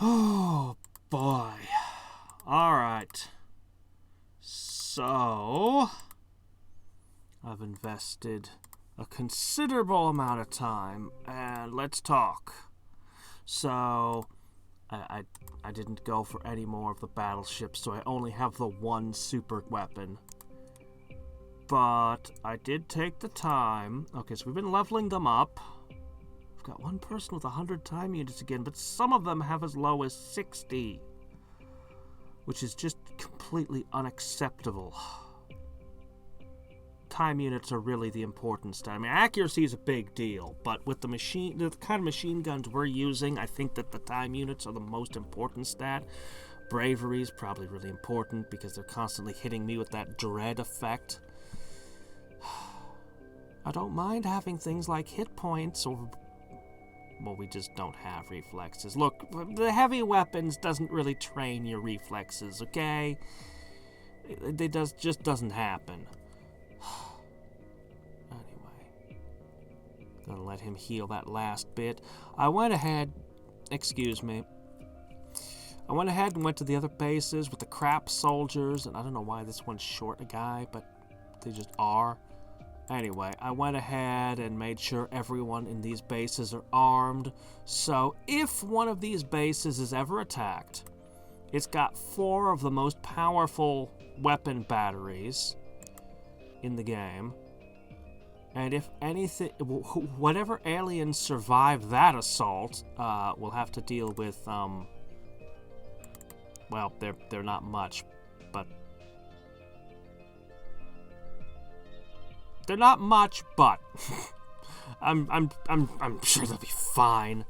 Oh, boy. Alright. So, I've invested a considerable amount of time, and let's talk. So, I didn't go for any more of the battleships, so I only have the one super weapon. But I did take the time. Okay, so we've been leveling them up. We've got one person with 100 time units again, but some of them have as low as 60. Which is just completely unacceptable. Time units are really the important stat. I mean, accuracy is a big deal, but with the kind of machine guns we're using, I think that the time units are the most important stat. Bravery is probably really important because they're constantly hitting me with that dread effect. I don't mind having things like hit points or... well, we just don't have reflexes. Look, the heavy weapons doesn't really train your reflexes, okay? It just doesn't happen. Anyway, gonna let him heal that last bit. I went ahead and went to the other bases with the crap soldiers, and I don't know why this one's short a guy, but they just are. Anyway, I went ahead and made sure everyone in these bases are armed, so if one of these bases is ever attacked, it's got 4 of the most powerful weapon batteries in the game, and if anything, whatever aliens survive that assault, will have to deal with, well, they're not much, but... they're not much, but I'm sure they'll be fine.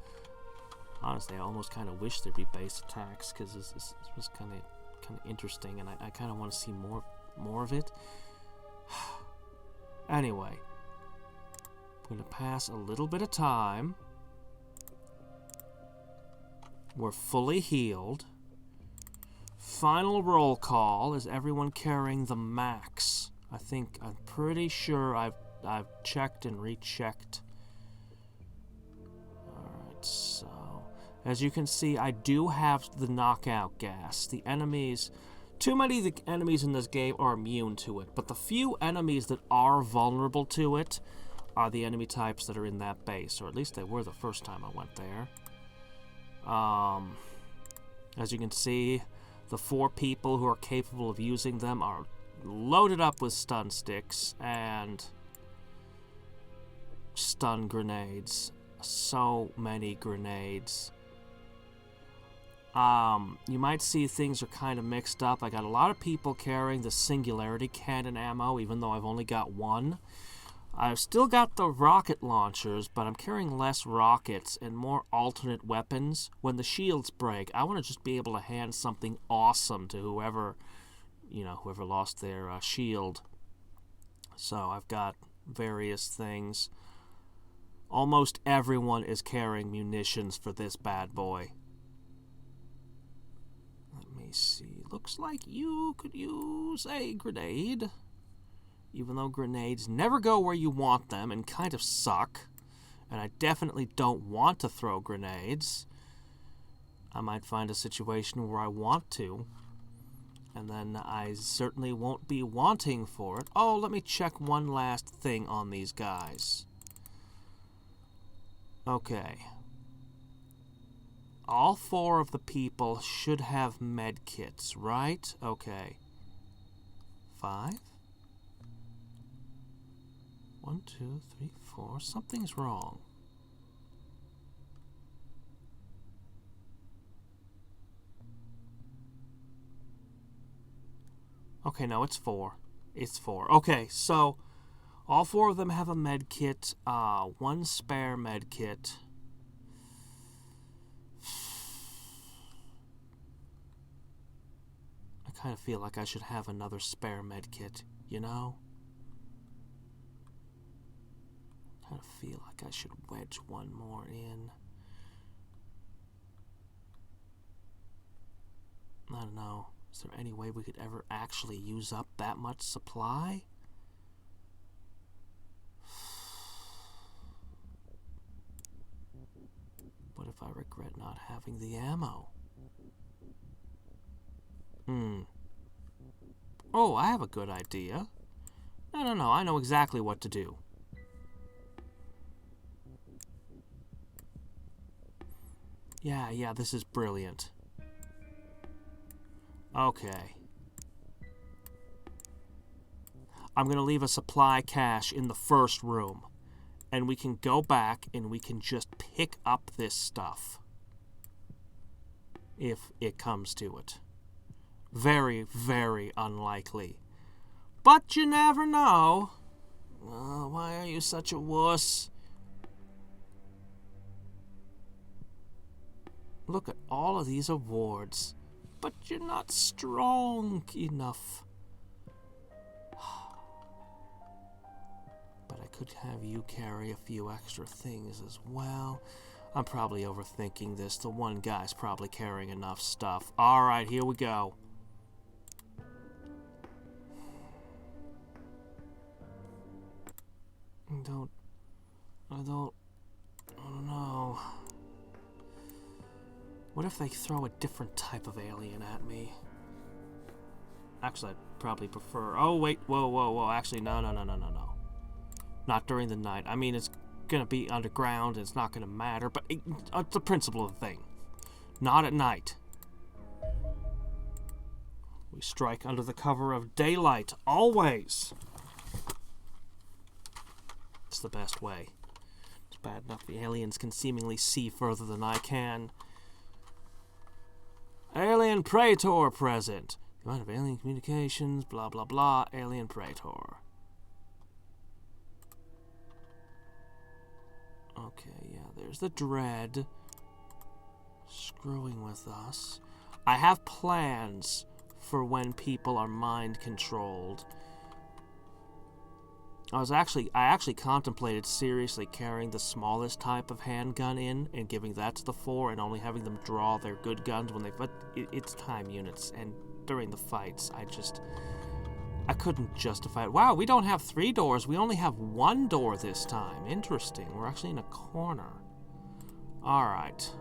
Honestly, I almost kind of wish there'd be base attacks because this was kind of interesting, and I kind of want to see more of it. Anyway, I'm gonna pass a little bit of time. We're fully healed. Final roll call. Is everyone carrying the max? I'm pretty sure I've checked and rechecked. Alright, so as you can see, I do have the knockout gas. Too many of the enemies in this game are immune to it, but the few enemies that are vulnerable to it are the enemy types that are in that base, or at least they were the first time I went there. As you can see, the 4 people who are capable of using them are loaded up with stun sticks and stun grenades. So many grenades. You might see things are kind of mixed up. I got a lot of people carrying the singularity cannon ammo, even though I've only got 1. I've still got the rocket launchers, but I'm carrying less rockets and more alternate weapons. When the shields break, I want to just be able to hand something awesome to whoever lost their shield. So I've got various things. Almost everyone is carrying munitions for this bad boy. Let me see. Looks like you could use a grenade. Even though grenades never go where you want them and kind of suck. And I definitely don't want to throw grenades. I might find a situation where I want to. And then I certainly won't be wanting for it. Oh, let me check one last thing on these guys. Okay. All 4 of the people should have med kits, right? Okay. 5? 1, 2, 3, 4. Something's wrong. Okay, no, it's 4. It's 4. Okay, so all 4 of them have a med kit. 1 spare med kit. I kind of feel like I should have another spare med kit, you know? I kind of feel like I should wedge 1 more in. I don't know. Is there any way we could ever actually use up that much supply? What if I regret not having the ammo? Oh, I have a good idea. No, I know exactly what to do. Yeah, this is brilliant. Okay. I'm going to leave a supply cache in the first room. And we can go back and we can just pick up this stuff. If it comes to it. Very, very unlikely. But you never know. Oh, why are you such a wuss? Look at all of these awards. But you're not strong enough. But I could have you carry a few extra things as well. I'm probably overthinking this. The one guy's probably carrying enough stuff. Alright, here we go. I don't know. What if they throw a different type of alien at me? Actually, I'd probably prefer... Oh, wait, whoa. Actually, no. Not during the night. I mean, it's gonna be underground, and it's not gonna matter, but it's the principle of the thing. Not at night. We strike under the cover of daylight, always. It's the best way. It's bad enough the aliens can seemingly see further than I can. Alien Praetor present. The amount of alien communications, blah, blah, blah. Alien Praetor. Okay, yeah, there's the Dread. Screwing with us. I have plans for when people are mind controlled. I actually contemplated seriously carrying the smallest type of handgun in and giving that to the 4 and only having them draw their good guns when they... But it's time units, and during the fights, I couldn't justify it. Wow, we don't have 3 doors. We only have 1 door this time. Interesting. We're actually in a corner. Alright.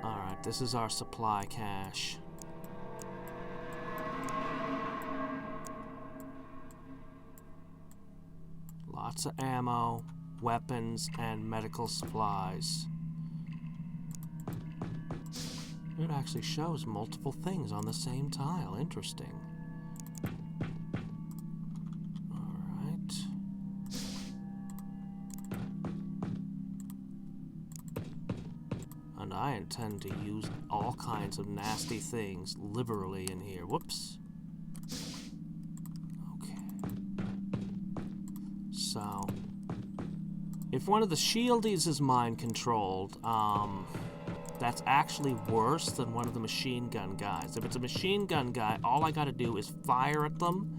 Alright, this is our supply cache. Lots of ammo, weapons, and medical supplies. It actually shows multiple things on the same tile. Interesting. Alright. And I intend to use all kinds of nasty things liberally in here. Whoops. So, if one of the shieldies is mind-controlled, that's actually worse than one of the machine gun guys. If it's a machine gun guy, all I gotta do is fire at them,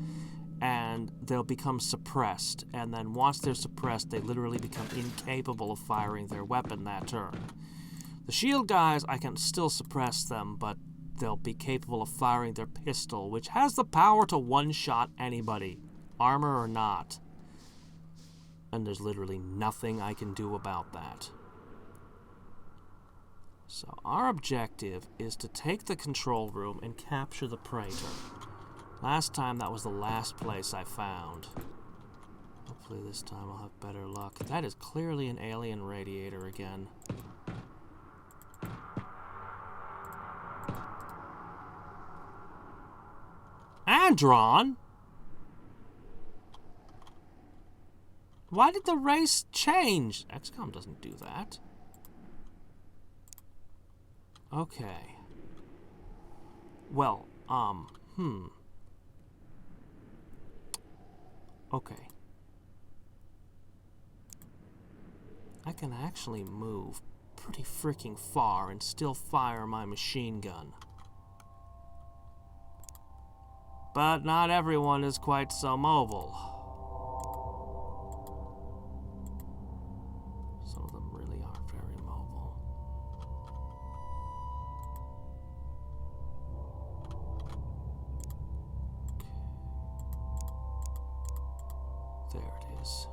and they'll become suppressed. And then once they're suppressed, they literally become incapable of firing their weapon that turn. The shield guys, I can still suppress them, but they'll be capable of firing their pistol, which has the power to one-shot anybody, armor or not. And there's literally nothing I can do about that. So our objective is to take the control room and capture the Praetor. Last time that was the last place I found. Hopefully this time I'll have better luck. That is clearly an alien radiator again. Andron? Why did the race change? XCOM doesn't do that. Okay. Well, Okay. I can actually move pretty freaking far and still fire my machine gun. But not everyone is quite so mobile. Some of them really are very mobile. Okay. There it is.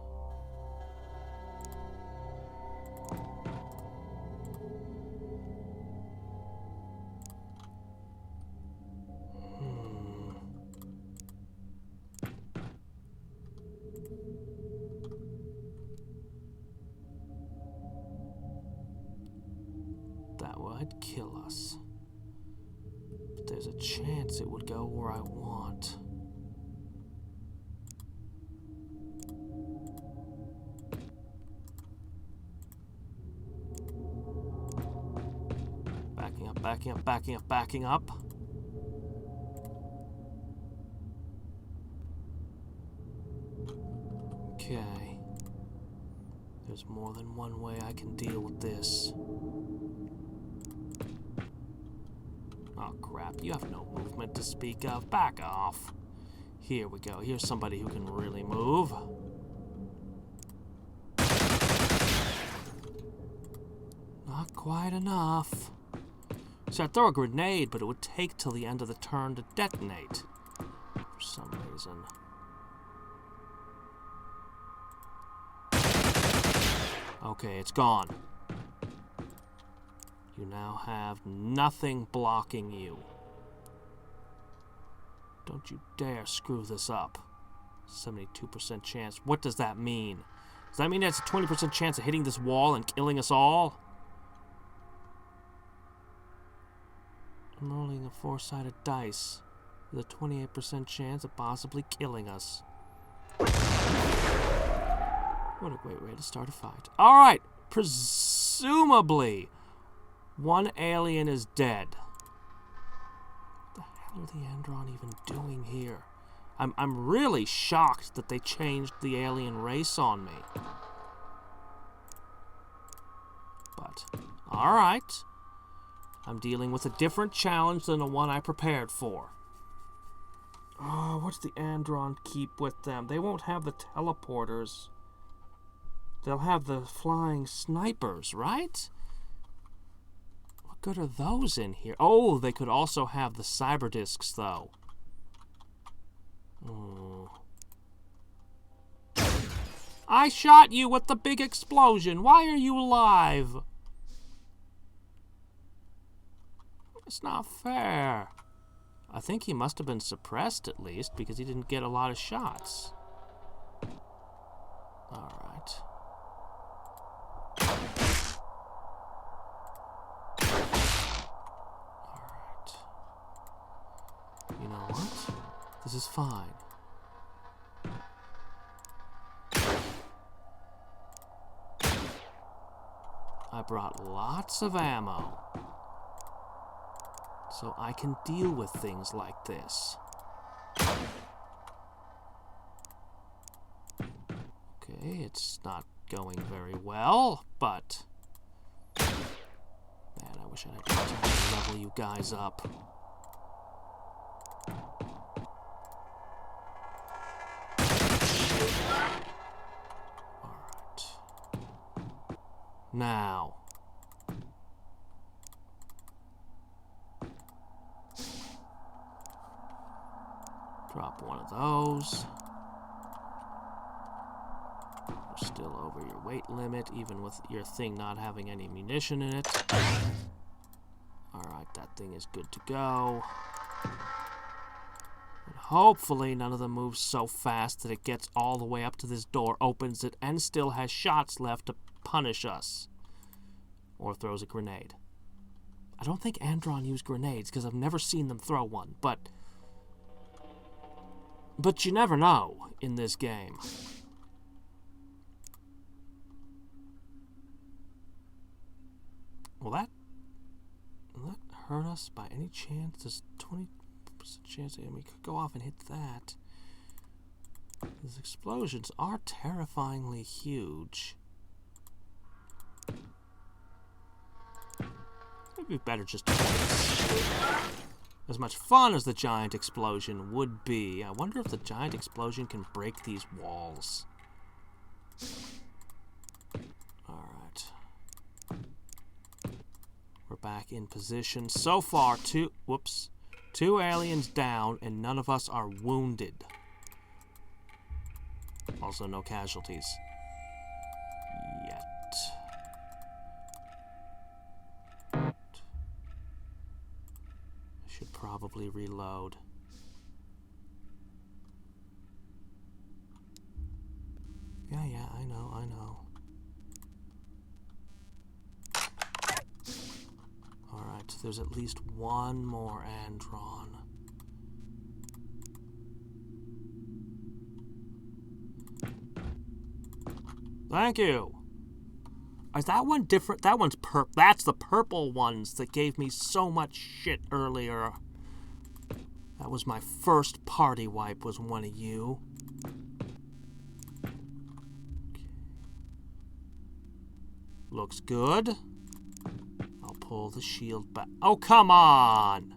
That would kill us. But there's a chance it would go where I want. Backing up. Okay. There's more than one way I can deal with this. Oh crap, you have no movement to speak of. Back off. Here we go. Here's somebody who can really move. Not quite enough. So I'd throw a grenade, but it would take till the end of the turn to detonate. For some reason. Okay, it's gone. You now have nothing blocking you. Don't you dare screw this up. 72% chance. What does that mean? Does that mean that's a 20% chance of hitting this wall and killing us all? I'm rolling a 4-sided dice with a 28% chance of possibly killing us. What a great way to start a fight. Alright, presumably, one alien is dead. What the hell are the Andron even doing here? I'm really shocked that they changed the alien race on me. But, alright. I'm dealing with a different challenge than the one I prepared for. Oh, what's the Andron keep with them? They won't have the teleporters. They'll have the flying snipers, right? What good are those in here? Oh, they could also have the cyber discs, though. I shot you with the big explosion. Why are you alive? It's not fair. I think he must have been suppressed at least because he didn't get a lot of shots. Alright. Alright. You know what? This is fine. I brought lots of ammo. So I can deal with things like this. Okay, it's not going very well, but... Man, I wish I had time to level you guys up. Alright. Now... Drop one of those. You're still over your weight limit, even with your thing not having any munition in it. Alright, that thing is good to go. And hopefully none of them moves so fast that it gets all the way up to this door, opens it, and still has shots left to punish us. Or throws a grenade. I don't think Andron used grenades, because I've never seen them throw one, but you never know in this game. Will that hurt us by any chance? There's 20% chance the enemy could go off and hit that. These explosions are terrifyingly huge. Maybe better just to as much fun as the giant explosion would be. I wonder if the giant explosion can break these walls. Alright. We're back in position. So far, two aliens down, and none of us are wounded. Also, no casualties. Yet. I should probably reload. Yeah, I know. Alright, there's at least one more Andron. Thank you! Is that one different? That one's that's the purple ones that gave me so much shit earlier. That was my first party wipe, was one of you. Looks good. I'll pull the shield back. Oh, come on!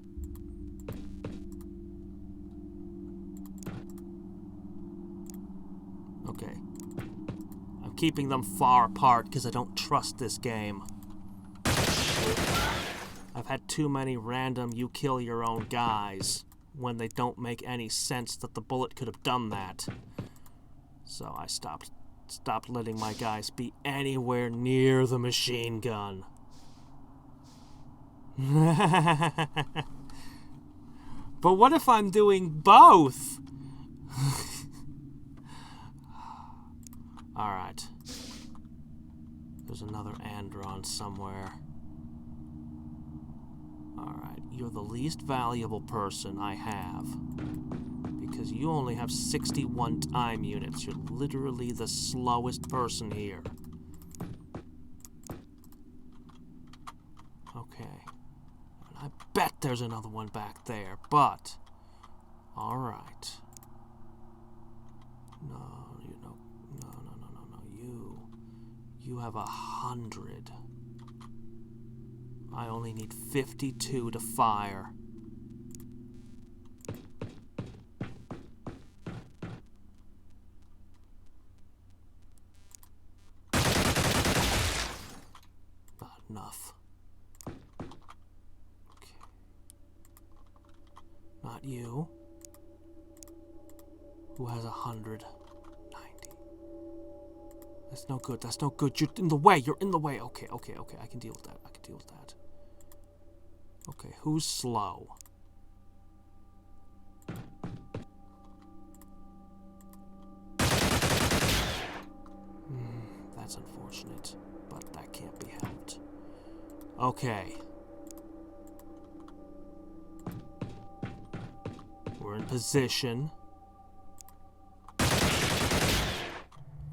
Okay. I'm keeping them far apart because I don't trust this game. I've had too many random you kill your own guys when they don't make any sense that the bullet could have done that. So I stopped letting my guys be anywhere near the machine gun. But what if I'm doing both? Alright. There's another Andron somewhere. Alright, you're the least valuable person I have. Because you only have 61 time units. You're literally the slowest person here. Okay. And I bet there's another one back there, but... Alright. No. You have 100. I only need 52 to fire. Not enough. Okay. Not you. Who has 100? That's no good. That's no good. You're in the way. You're in the way. Okay. I can deal with that. Okay, who's slow? That's unfortunate, but that can't be helped. Okay. We're in position.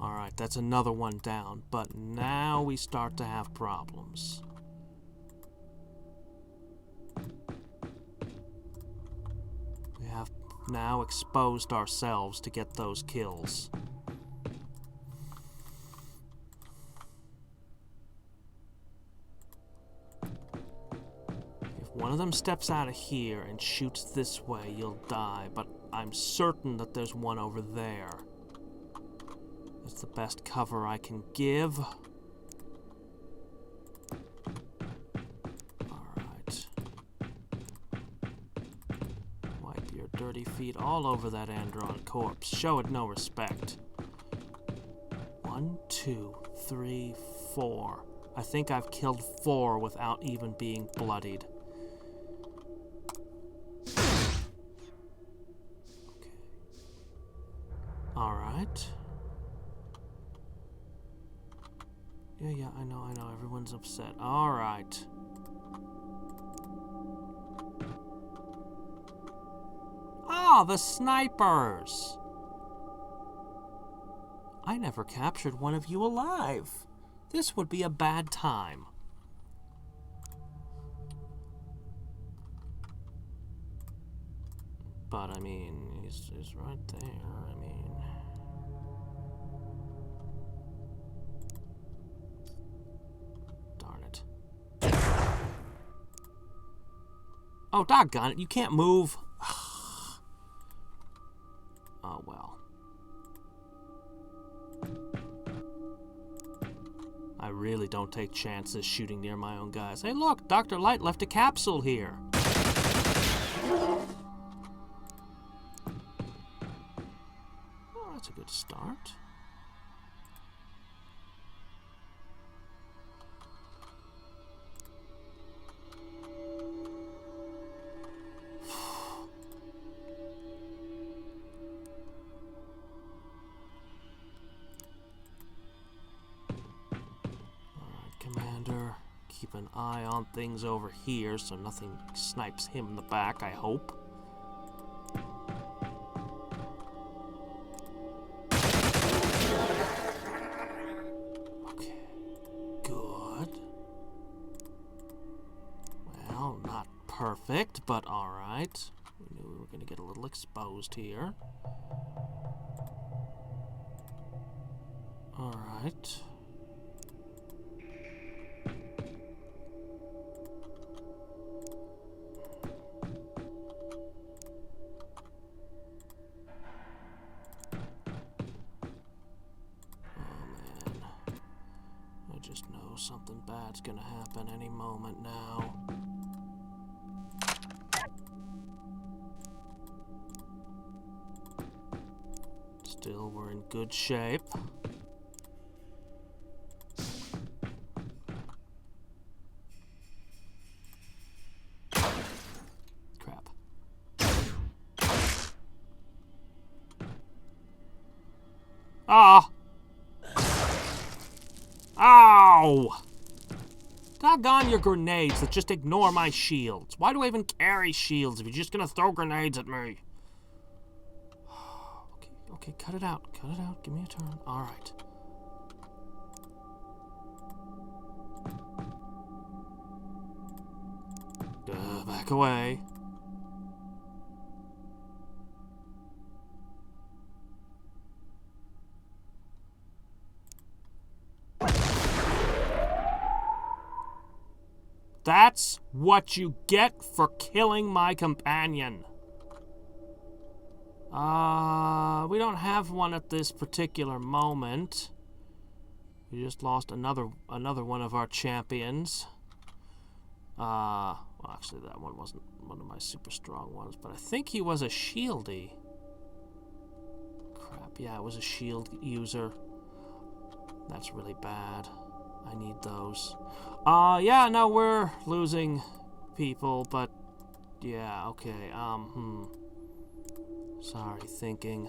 Alright, that's another one down, but now we start to have problems. We have now exposed ourselves to get those kills. If one of them steps out of here and shoots this way, you'll die, but I'm certain that there's one over there. It's the best cover I can give. Alright. Wipe your dirty feet all over that Andron corpse. Show it no respect. 1, 2, 3, 4. I think I've killed 4 without even being bloodied. Okay. Alright. Yeah, I know, everyone's upset. Alright. Ah, the snipers! I never captured one of you alive. This would be a bad time. But, I mean, he's right there, I mean... Oh, doggone it, you can't move. Oh, well. I really don't take chances shooting near my own guys. Hey, look, Dr. Light left a capsule here. That's a good start. Commander, keep an eye on things over here so nothing snipes him in the back, I hope. Okay, good. Well, not perfect, but alright. We knew we were going to get a little exposed here. Alright. Something bad's gonna happen any moment now. Still, we're in good shape. Crap. Ah! Ow! Doggone your grenades that just ignore my shields. Why do I even carry shields if you're just gonna throw grenades at me? Okay, cut it out. Cut it out. Give me a turn. Alright. Back away. That's what you get for killing my companion. We don't have one at this particular moment. We just lost another one of our champions. Well, actually, that one wasn't one of my super strong ones, but I think he was a shieldy. Crap, yeah, it was a shield user. That's really bad. I need those. Yeah, no, we're losing people, but yeah, okay, sorry, thinking.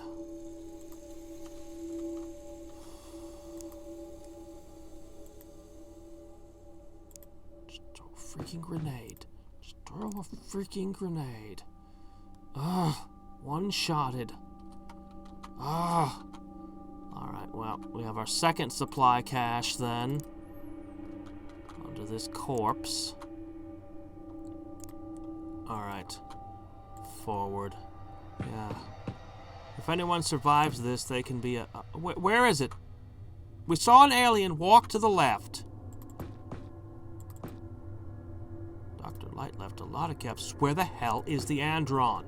Just throw a freaking grenade. Just throw a freaking grenade. Ugh, one-shotted. Ugh. Alright, well, we have our second supply cache then. Under this corpse. Alright. Forward. Yeah. If anyone survives this, they can be where is it? We saw an alien walk to the left. Dr. Light left a lot of caps. Where the hell is the Andron?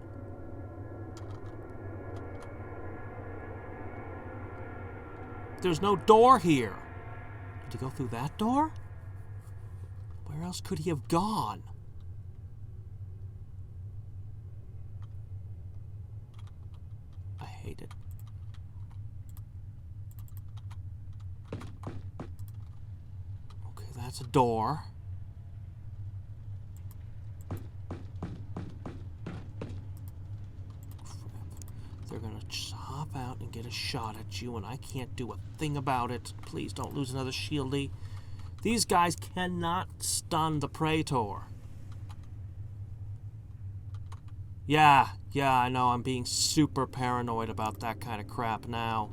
There's no door here. Did he go through that door? Where else could he have gone? I hate it. Okay, that's a door. They're gonna hop out and get a shot at you, and I can't do a thing about it. Please don't lose another shieldy. These guys cannot stun the Praetor. Yeah, I know, I'm being super paranoid about that kind of crap now.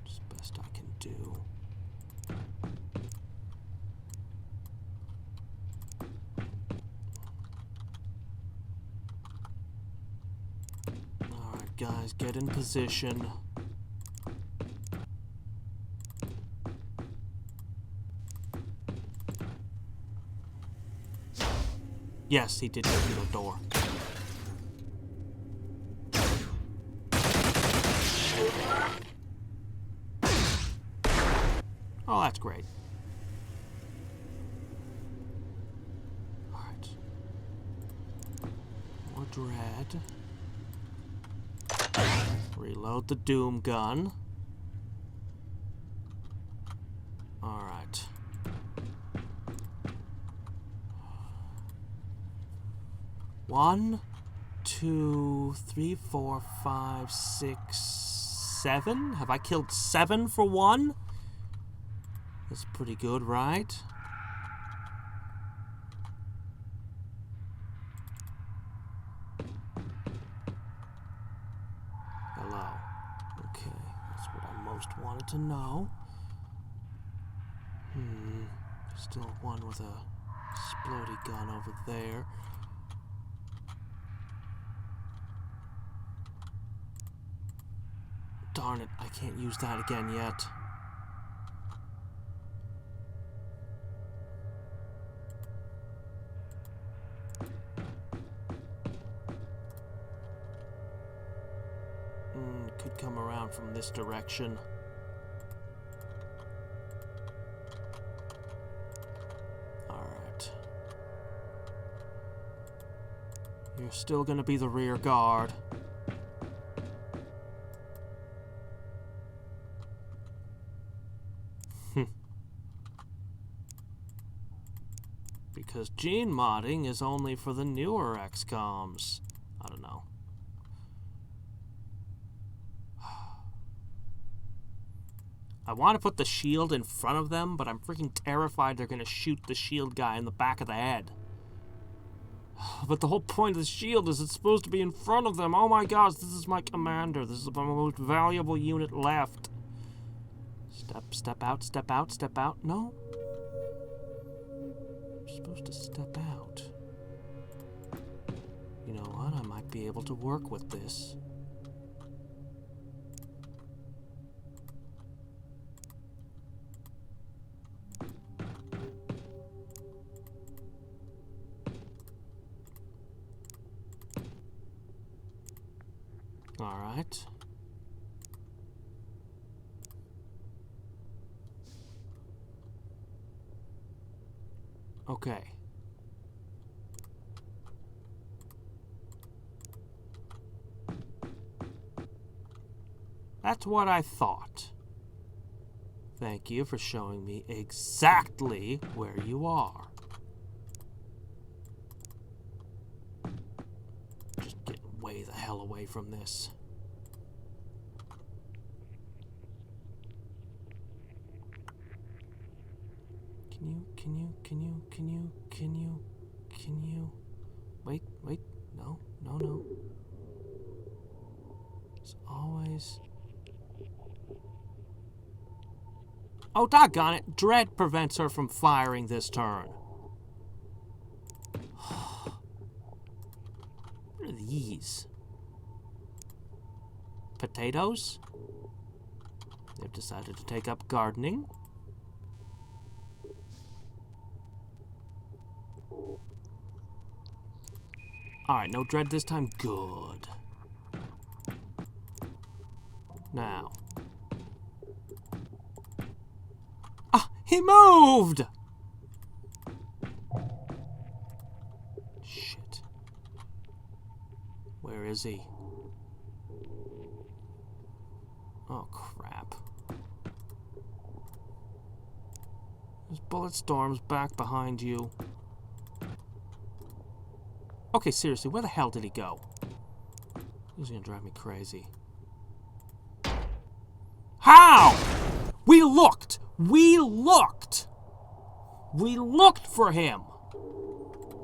It's the best I can do. Guys, get in position. Yes, he did go through the door. Oh, that's great. Alright. More dread. Reload the Doom gun. Alright. One, two, three, 4, 5, 6, 7? Have I killed 7 for 1? That's pretty good, right? Hello. Okay, that's what I most wanted to know. Still one with a explodey gun over there. Darn it, I can't use that again yet. Could come around from this direction. Alright. You're still gonna be the rear guard. Because gene modding is only for the newer XCOMs. I don't know. I want to put the shield in front of them, but I'm freaking terrified they're going to shoot the shield guy in the back of the head. But the whole point of the shield is it's supposed to be in front of them. Oh my gosh, this is my commander. This is my most valuable unit left. Step out, step out, step out. No. I'm supposed to step out. You know what? I might be able to work with this. All right. Okay. That's what I thought. Thank you for showing me exactly where you are. Just get way the hell away from this. Can you? Wait, no. It's always... Oh, doggone it! Dread prevents her from firing this turn. What are these? Potatoes? They've decided to take up gardening. Alright, no dread this time. Good. Now. Ah! He moved! Shit. Where is he? Oh, crap. There's bullet storms back behind you. Okay, seriously, where the hell did he go? This is gonna drive me crazy. How? We looked! We looked for him!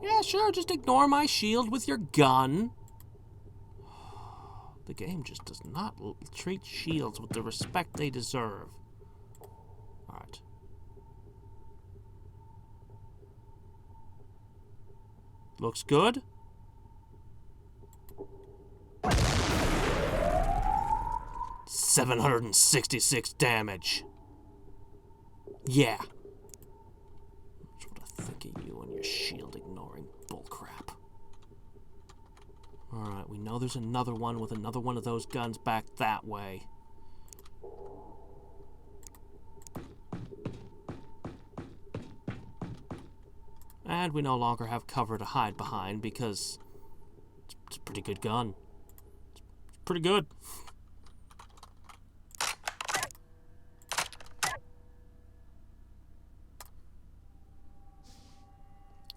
Yeah, sure, just ignore my shield with your gun. The game just does not treat shields with the respect they deserve. Alright. Looks good. 766 damage. Yeah. That's what I think of you and your shield ignoring bullcrap. Alright, we know there's another one with another one of those guns back that way. And we no longer have cover to hide behind because it's a pretty good gun. It's pretty good.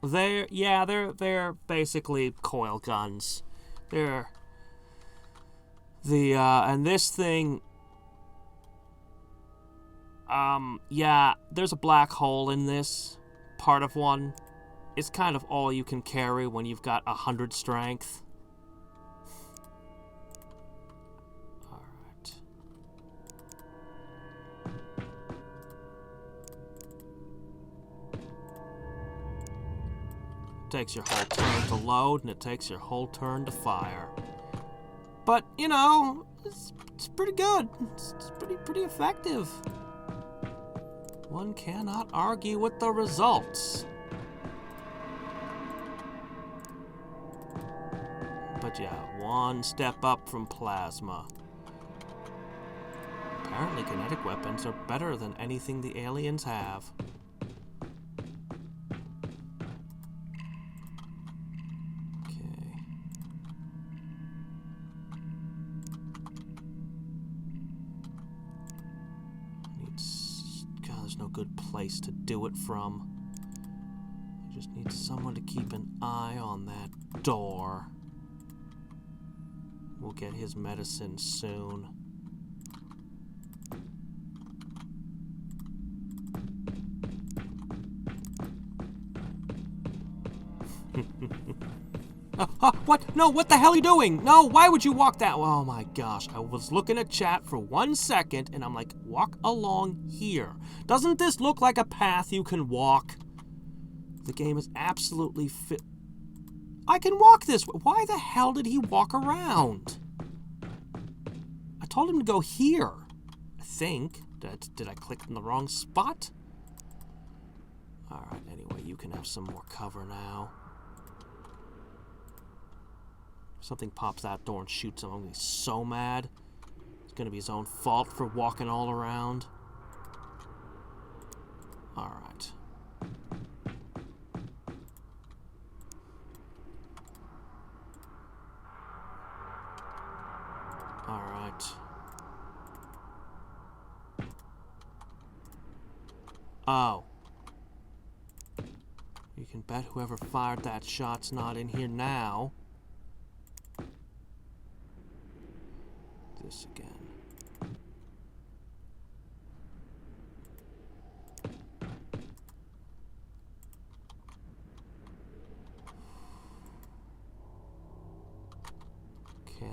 They're basically coil guns. They're and this thing, yeah, there's a black hole in this part of one. It's kind of all you can carry when you've got 100 strength. Alright. Takes your whole turn to load, and it takes your whole turn to fire. But, you know, it's pretty good. It's pretty effective. One cannot argue with the results. But yeah, one step up from plasma. Apparently kinetic weapons are better than anything the aliens have. No good place to do it from. I just need someone to keep an eye on that door. We'll get his medicine soon. What? No, what the hell are you doing? No, why would you walk that? Oh my gosh, I was looking at chat for 1 second and I'm like, walk along here. Doesn't this look like a path you can walk? The game is absolutely fit. I can walk this way. Why the hell did he walk around? I told him to go here, I think. Did I click in the wrong spot? Alright, anyway, you can have some more cover now. Something pops that door and shoots him. I'm gonna be so mad. It's gonna be his own fault for walking all around. Alright. Alright. Oh. You can bet whoever fired that shot's not in here now. This again. Okay.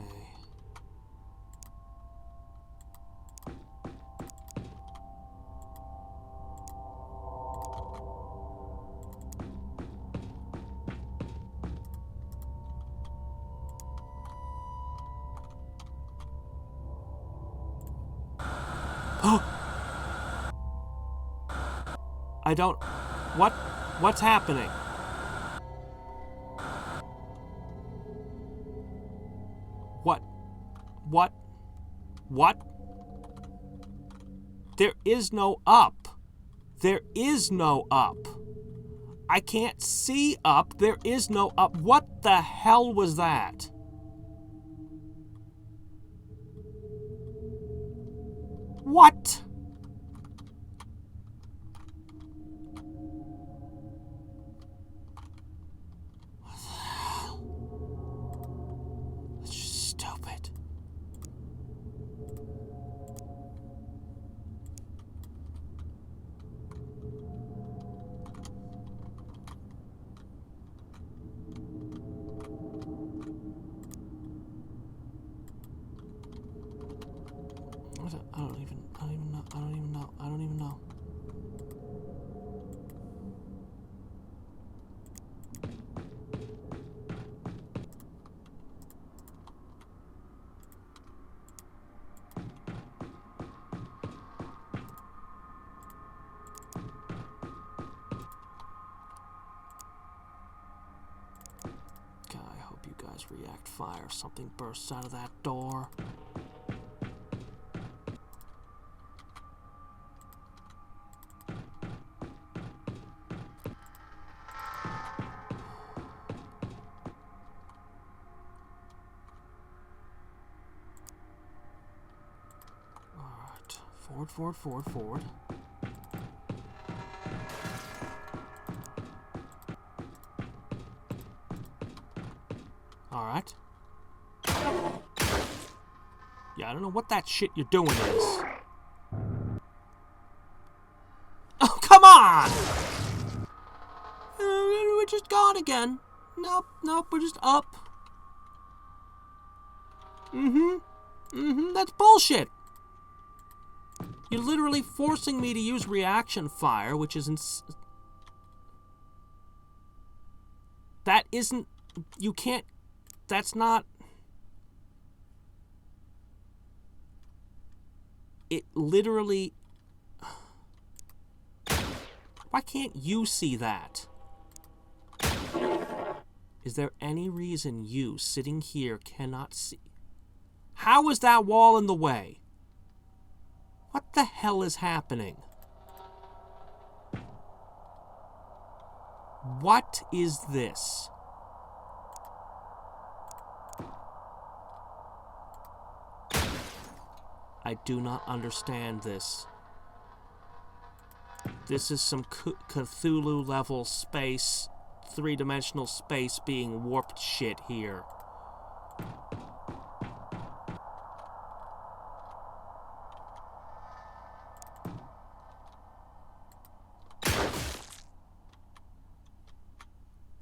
I don't... What's happening? What? There is no up. There is no up. I can't see up. There is no up. What the hell was that? What? I don't even know. God, I hope you guys react fire. Something bursts out of that door. Forward, forward, forward, forward. Alright. Yeah, I don't know what that shit you're doing is. Oh, come on! We're just gone again. Nope, nope, we're just up. That's bullshit. You're literally forcing me to use reaction fire, which isn't... That isn't... You can't... That's not... It literally... Why can't you see that? Is there any reason you, sitting here, cannot see? How is that wall in the way? What the hell is happening? What is this? I do not understand this. This is some Cthulhu level space, three-dimensional space being warped shit here.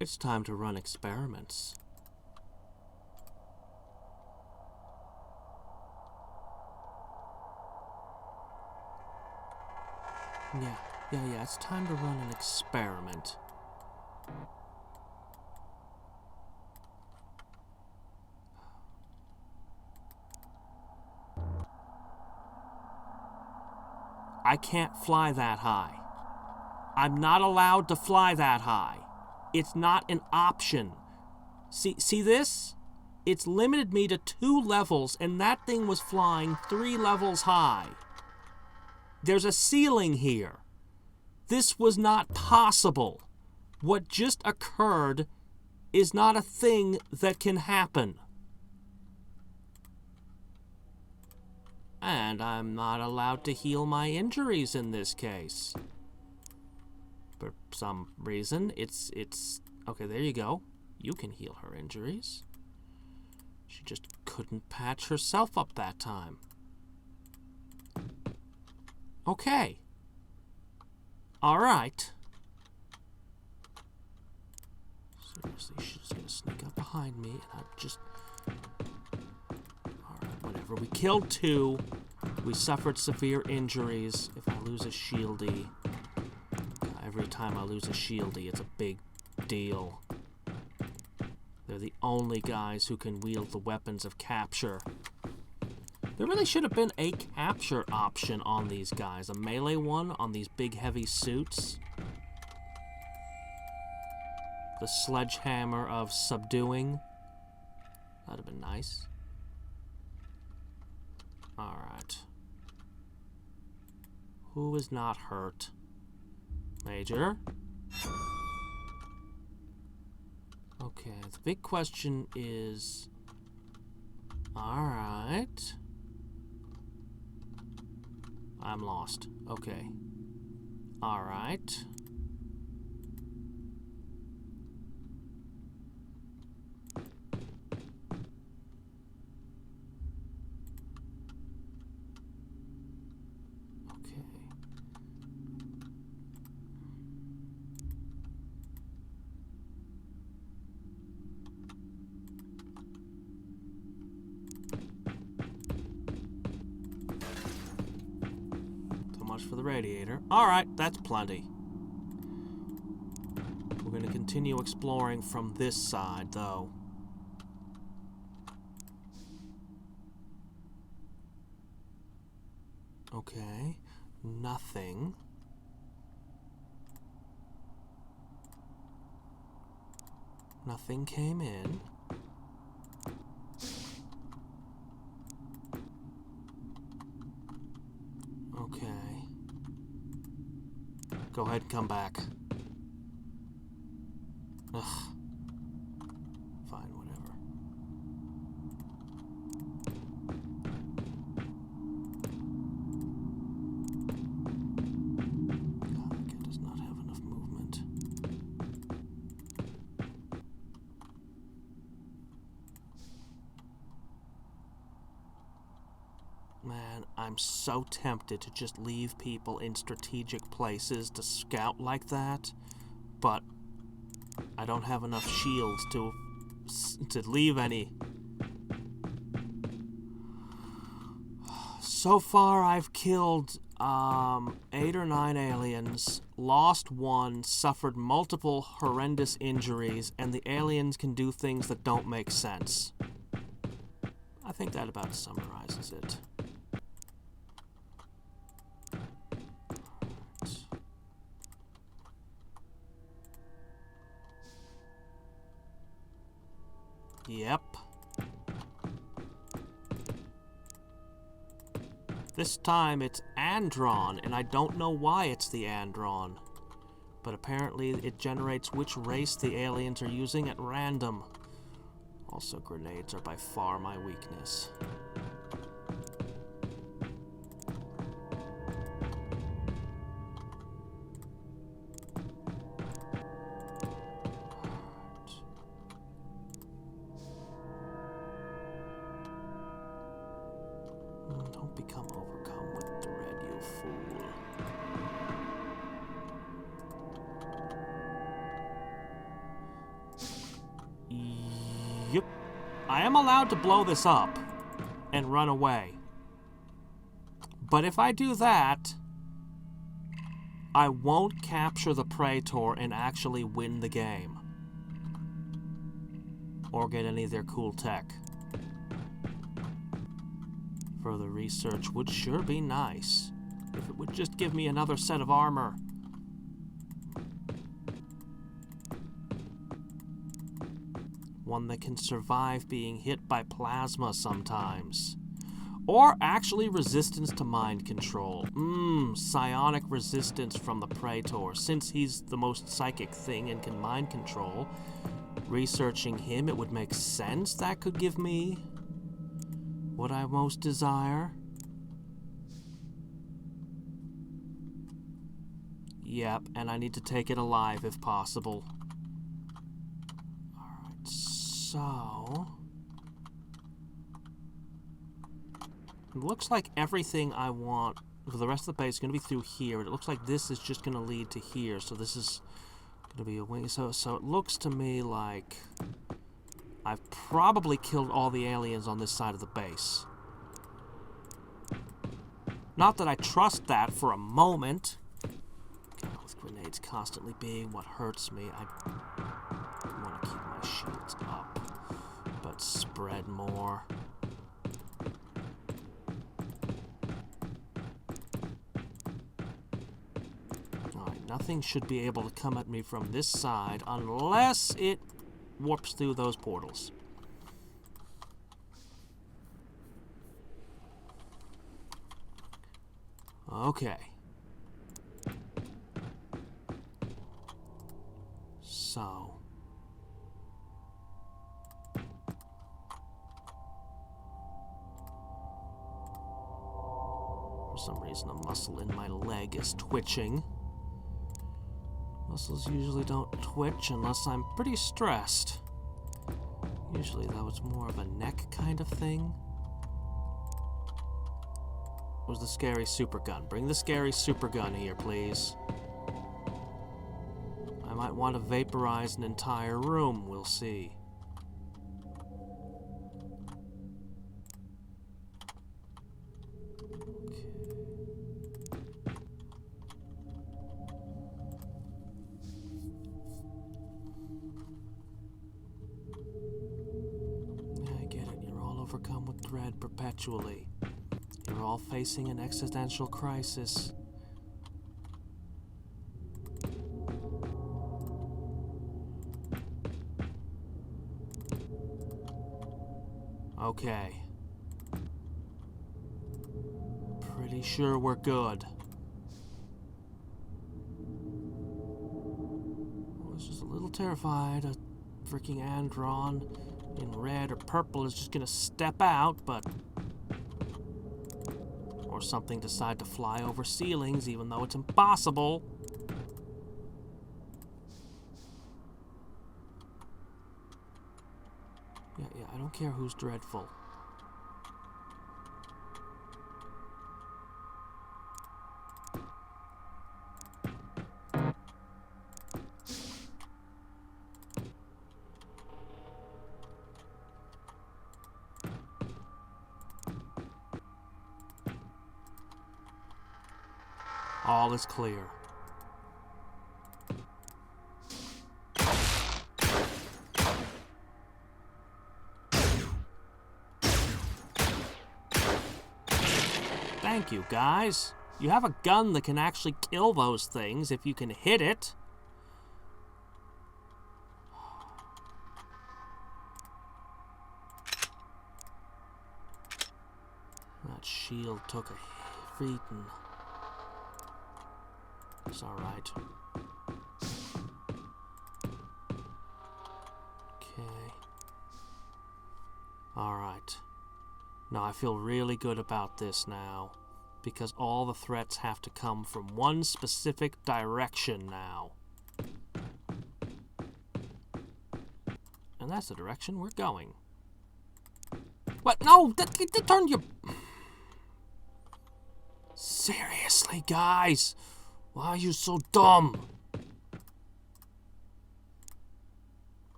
It's time to run experiments. Yeah, it's time to run an experiment. I can't fly that high. I'm not allowed to fly that high. It's not an option. See this? It's limited me to 2 levels, and that thing was flying 3 levels high. There's a ceiling here. This was not possible. What just occurred is not a thing that can happen. And I'm not allowed to heal my injuries in this case. For some reason, it's... Okay, there you go. You can heal her injuries. She just couldn't patch herself up that time. Okay. Alright. Seriously, she's gonna sneak up behind me, and I just... Alright, whatever. We killed 2. We suffered severe injuries. If I lose a shieldy... Every time I lose a shieldy, it's a big deal. They're the only guys who can wield the weapons of capture. There really should have been a capture option on these guys. A melee one on these big heavy suits. The sledgehammer of subduing. That'd have been nice. Alright. Who is not hurt? Major? Okay, the big question is... Alright. I'm lost. Okay. Alright. For the radiator. Alright, that's plenty. We're going to continue exploring from this side, though. Okay. Nothing. Nothing came in. Okay. Go ahead and come back. Ugh. Fine, whatever. I'm so tempted to just leave people in strategic places to scout like that, but I don't have enough shields to leave any. So far, I've killed 8 or 9 aliens, lost 1, suffered multiple horrendous injuries, and the aliens can do things that don't make sense. I think that about summarizes it. Yep. This time it's Andron, and I don't know why it's the Andron. But apparently it generates which race the aliens are using at random. Also, grenades are by far my weakness. Don't become overcome with dread, you fool. Yep. I am allowed to blow this up and run away. But if I do that, I won't capture the Praetor and actually win the game. Or get any of their cool tech. Further research would sure be nice, if it would just give me another set of armor. One that can survive being hit by plasma sometimes. Or actually resistance to mind control. Psionic resistance from the Praetor. Since he's the most psychic thing and can mind control, researching him, it would make sense that could give me what I most desire. Yep, and I need to take it alive if possible. Alright, so... it looks like everything I want for the rest of the base is going to be through here. It looks like this is just going to lead to here, so this is going to be a wing. So it looks to me like I've probably killed all the aliens on this side of the base. Not that I trust that for a moment. God, with grenades constantly being what hurts me, I want to keep my shields up, but spread more. Alright, nothing should be able to come at me from this side unless it warps through those portals. Okay. So. For some reason, a muscle in my leg is twitching. Muscles usually don't twitch unless I'm pretty stressed. Usually that was more of a neck kind of thing. Where's the scary super gun? Bring the scary super gun here, please. I might want to vaporize an entire room, we'll see. I get it. You're all overcome with dread perpetually. You're all facing an existential crisis. Okay. Pretty sure we're good. I was just a little terrified. A freaking Andron in red or purple is just gonna step out, but... or something decide to fly over ceilings, even though it's impossible. Yeah, I don't care who's dreadful. All is clear. Thank you, guys. You have a gun that can actually kill those things if you can hit it. That shield took a beating. It's alright. Okay. Alright. Now I feel really good about this now, because all the threats have to come from one specific direction now. And that's the direction we're going. What? No! That turned your... Seriously, guys! Why are you so dumb?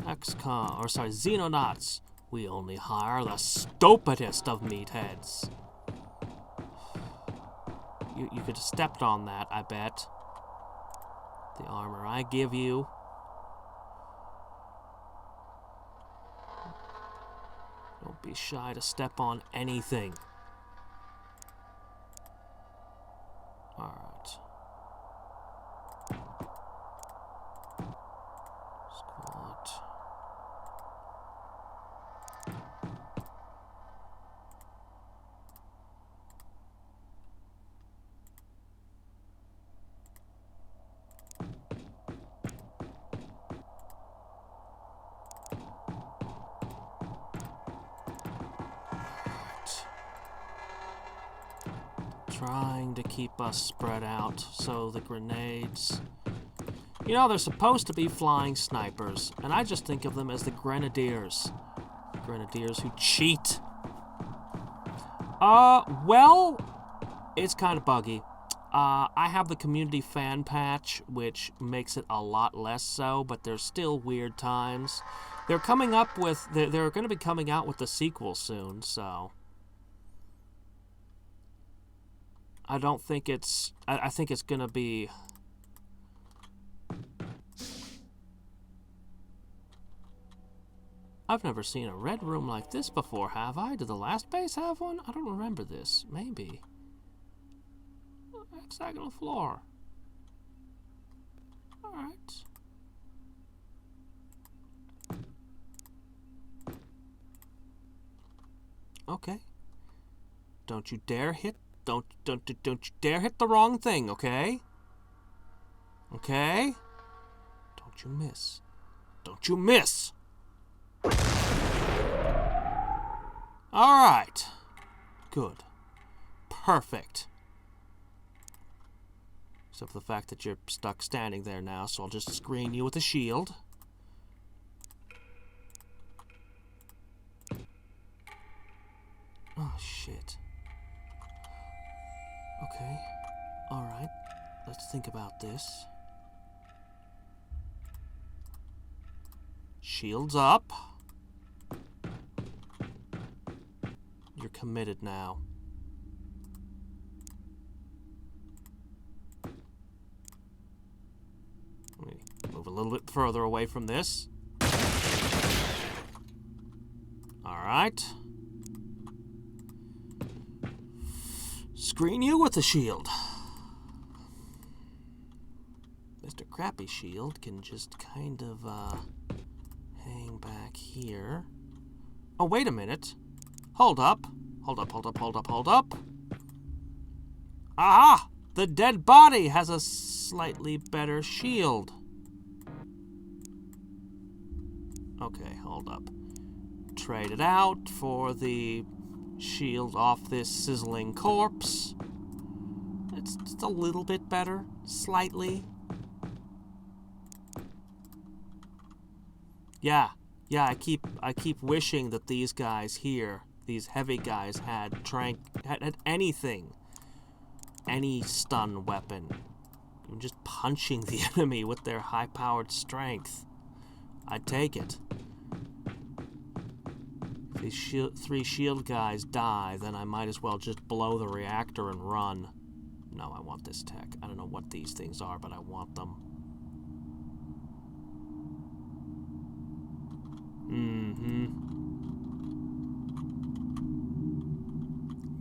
Xenonauts. We only hire the stupidest of meatheads. You could have stepped on that, I bet. The armor I give you. Don't be shy to step on anything. Alright. Squat. Trying to keep us spread out so the grenades... You know, they're supposed to be flying snipers, and I just think of them as the grenadiers. Grenadiers who cheat. Well, it's kind of buggy. I have the community fan patch, which makes it a lot less so, but there's still weird times. They're coming up with... They're going to be coming out with the sequel soon, so... I don't think it's... I think it's gonna be... I've never seen a red room like this before, have I? Did the last base have one? I don't remember this. Maybe. Hexagonal floor. Alright. Okay. Don't you dare hit... Don't you dare hit the wrong thing, okay? Okay? Don't you miss. Don't you miss! Alright. Good. Perfect. Except for the fact that you're stuck standing there now, so I'll just screen you with a shield. Oh, shit. Okay, alright, let's think about this. Shields up. You're committed now. Let me move a little bit further away from this. Alright. Screen you with a shield. Mr. Crappy Shield can just kind of, hang back here. Oh, wait a minute. Hold up. Hold up, hold up, hold up, hold up. Aha! The dead body has a slightly better shield. Okay, hold up. Trade it out for the shield off this sizzling corpse. It's just a little bit better. Slightly. Yeah, I keep wishing that these guys here, these heavy guys, had anything. Any stun weapon. Just punching the enemy with their high-powered strength. I'd take it. If these three shield guys die, then I might as well just blow the reactor and run. No, I want this tech. I don't know what these things are, but I want them.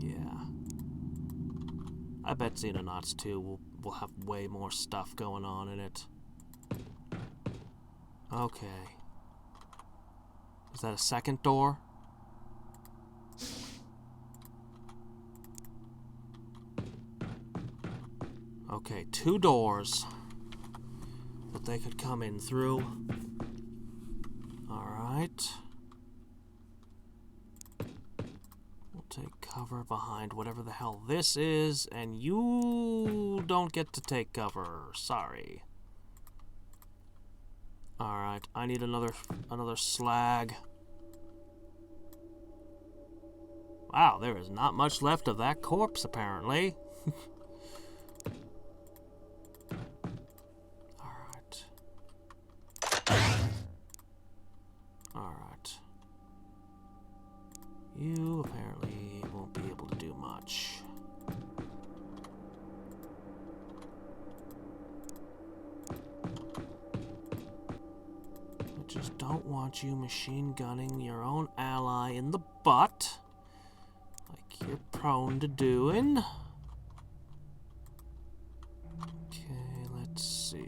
Yeah. I bet Xenonauts 2 will have way more stuff going on in it. Okay. Is that a second door? Okay, 2 doors that they could come in through. Alright. We'll take cover behind whatever the hell this is, and you don't get to take cover. Sorry. Alright, I need another slag. Wow, there is not much left of that corpse, apparently. Alright. Alright. You apparently won't be able to do much. I just don't want you machine gunning your own ally in the butt, like you're prone to doing. Okay, let's see.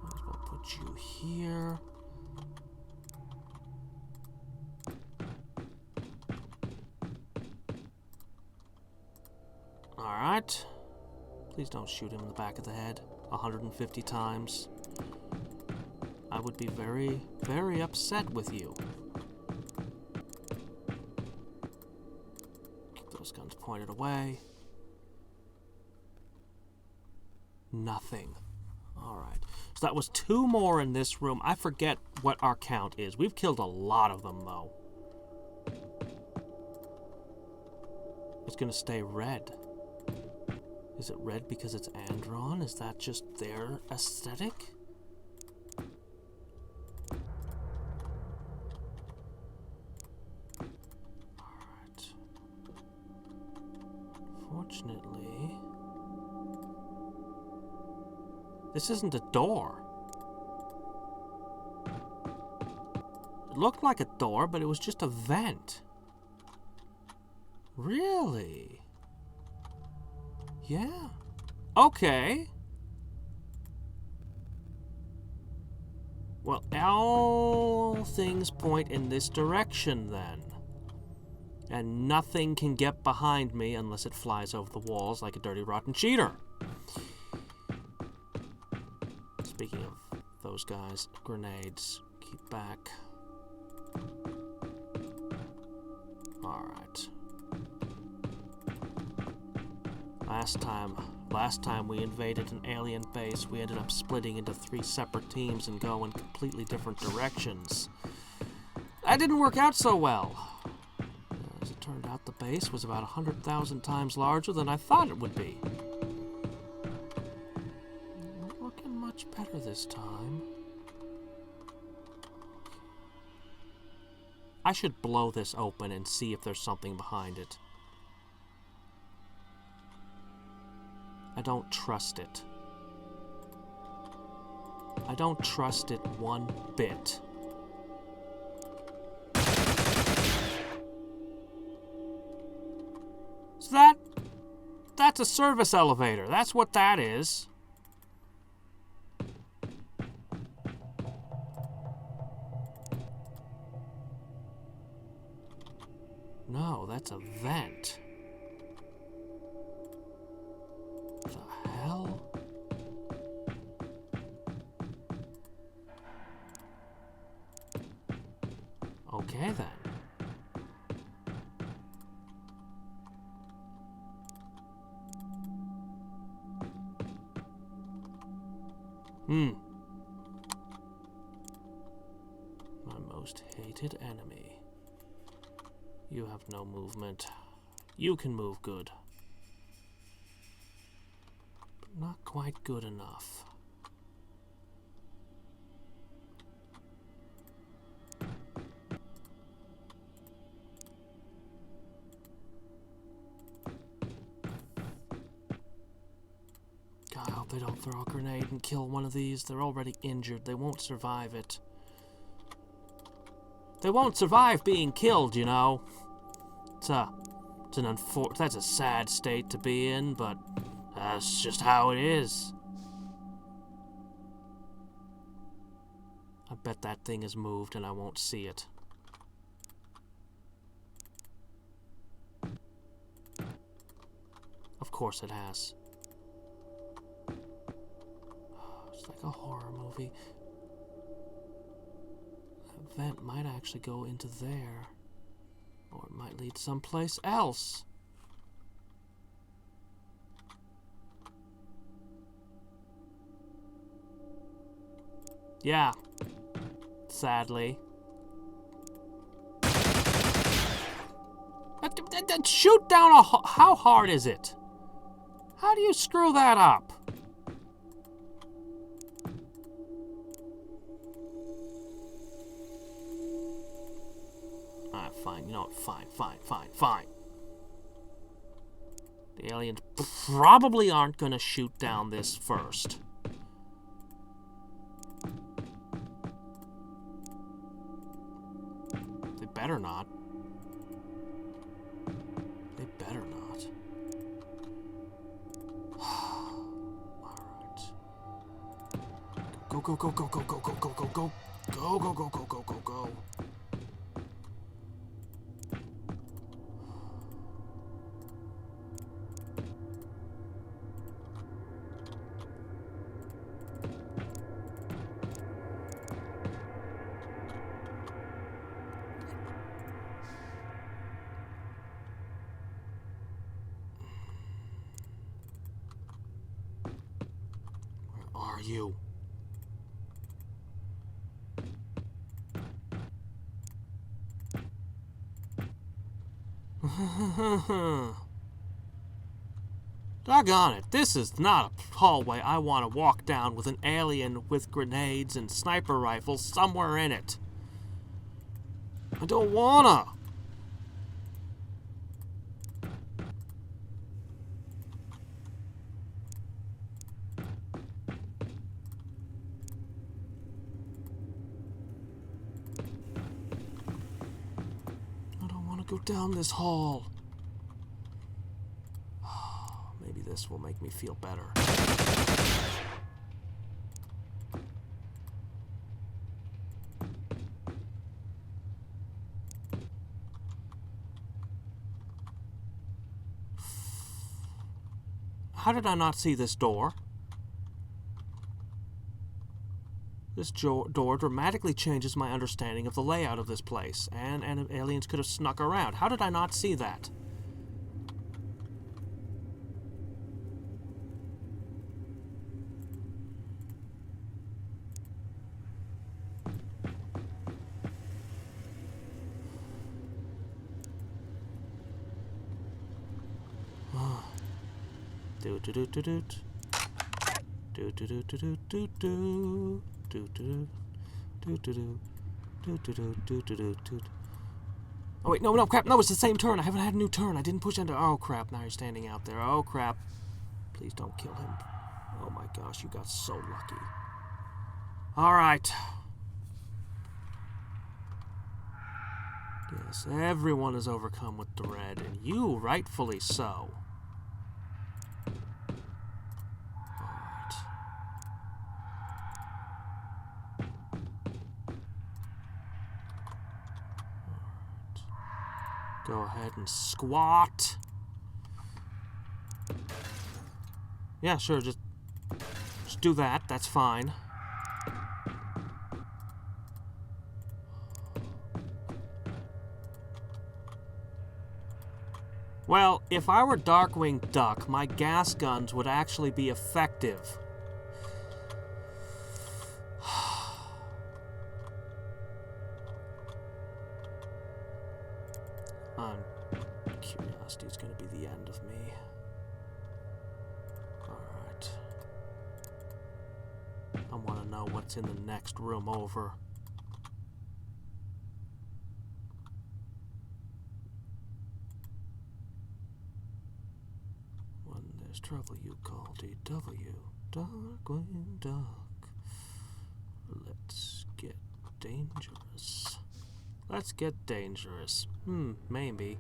Might as well put you here. Alright. Please don't shoot him in the back of the head 150 times. I would be very, very upset with you. Keep those guns pointed away. Nothing. Alright. So that was 2 more in this room. I forget what our count is. We've killed a lot of them, though. It's gonna stay red. Is it red because it's Andron? Is that just their aesthetic? Alright. Fortunately, this isn't a door. It looked like a door, but it was just a vent. Really? Yeah. Okay. Well, all things point in this direction, then. And nothing can get behind me unless it flies over the walls like a dirty, rotten cheater. Speaking of those guys, grenades. Keep back. Alright. Last time we invaded an alien base, we ended up splitting into 3 separate teams and going completely different directions. That didn't work out so well. As it turned out, the base was about 100,000 times larger than I thought it would be. Not looking much better this time. I should blow this open and see if there's something behind it. I don't trust it. I don't trust it one bit. So that's a service elevator. That's what that is. No, that's a vent. The hell? Okay then. My most hated enemy. You have no movement. You can move good. But not quite good enough. hope they don't throw a grenade and kill one of these. They're already injured. They won't survive it. They won't survive being killed, you know. That's a sad state to be in, but that's just how it is. I bet that thing has moved and I won't see it. Of course it has. It's like a horror movie. That vent might actually go into there. Or it might lead someplace else. Yeah. Sadly. Shoot down a... How hard is it? How do you screw that up? Alright, fine. You know what? Fine. The aliens probably aren't gonna shoot down this first. They better not. They better not. Alright. Go. Go. Where are you? Doggone it, this is not a hallway I want to walk down with an alien with grenades and sniper rifles somewhere in it. I don't wanna. Go down this hall. Maybe this will make me feel better. How did I not see this door? This door dramatically changes my understanding of the layout of this place, and aliens could have snuck around. How did I not see that? Oh wait, no, crap, no, it's the same turn. I haven't had a new turn. I didn't push enter. Oh crap, now you're standing out there. Oh crap. Please don't kill him. Oh my gosh, you got so lucky. Alright. Yes, everyone is overcome with dread, and you rightfully so. Go ahead and squat. Yeah, sure, just do that. That's fine. Well, if I were Darkwing Duck, my gas guns would actually be effective. Curiosity is going to be the end of me. Alright. I want to know what's in the next room over. One there. There's trouble you call DW. Darkwing Duck. Let's get dangerous. Let's get dangerous. Maybe.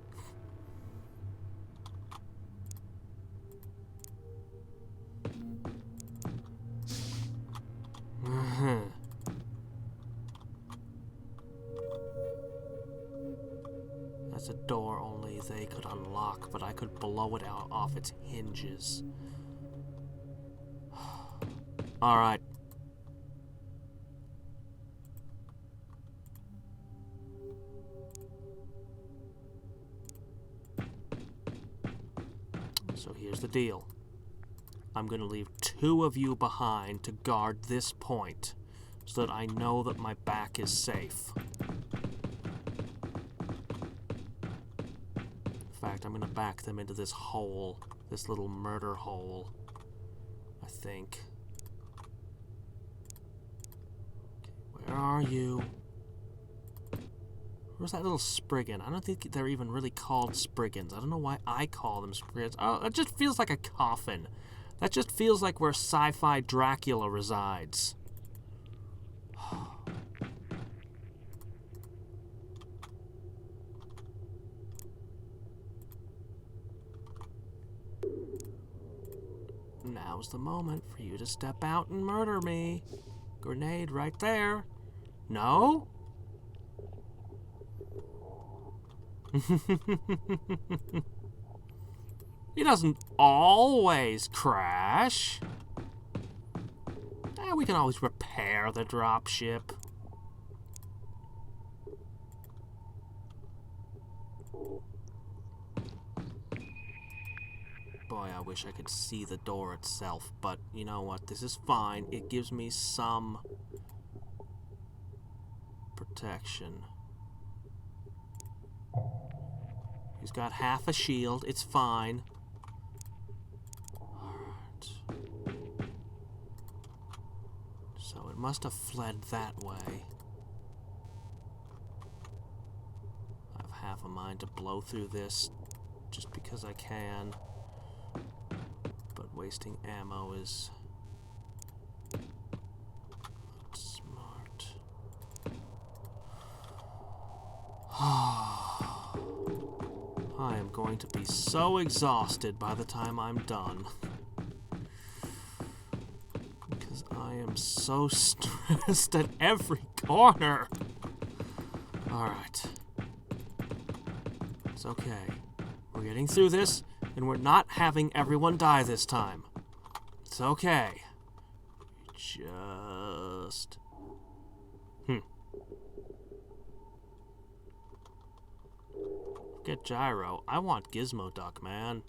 That's a door only they could unlock, but I could blow it out off its hinges. Alright. So here's the deal. I'm going to leave 2 of you behind to guard this point, so that I know that my back is safe. In fact, I'm going to back them into this hole, this little murder hole, I think. Okay, where are you? Where's that little Spriggan? I don't think they're even really called Spriggans. I don't know why I call them Spriggans. Oh, it just feels like a coffin. That just feels like where sci-fi Dracula resides. Now's the moment for you to step out and murder me. Grenade right there. No? He doesn't always crash. We can always repair the dropship. Boy, I wish I could see the door itself, but you know what? This is fine. It gives me some protection. He's got half a shield. It's fine. Alright. So it must have fled that way. I have half a mind to blow through this just because I can. But wasting ammo is not smart. I am going to be so exhausted by the time I'm done. Because I am so stressed at every corner. Alright. It's okay. We're getting through this, and we're not having everyone die this time. It's okay. Just... Get Gyro. I want Gizmo Duck, man.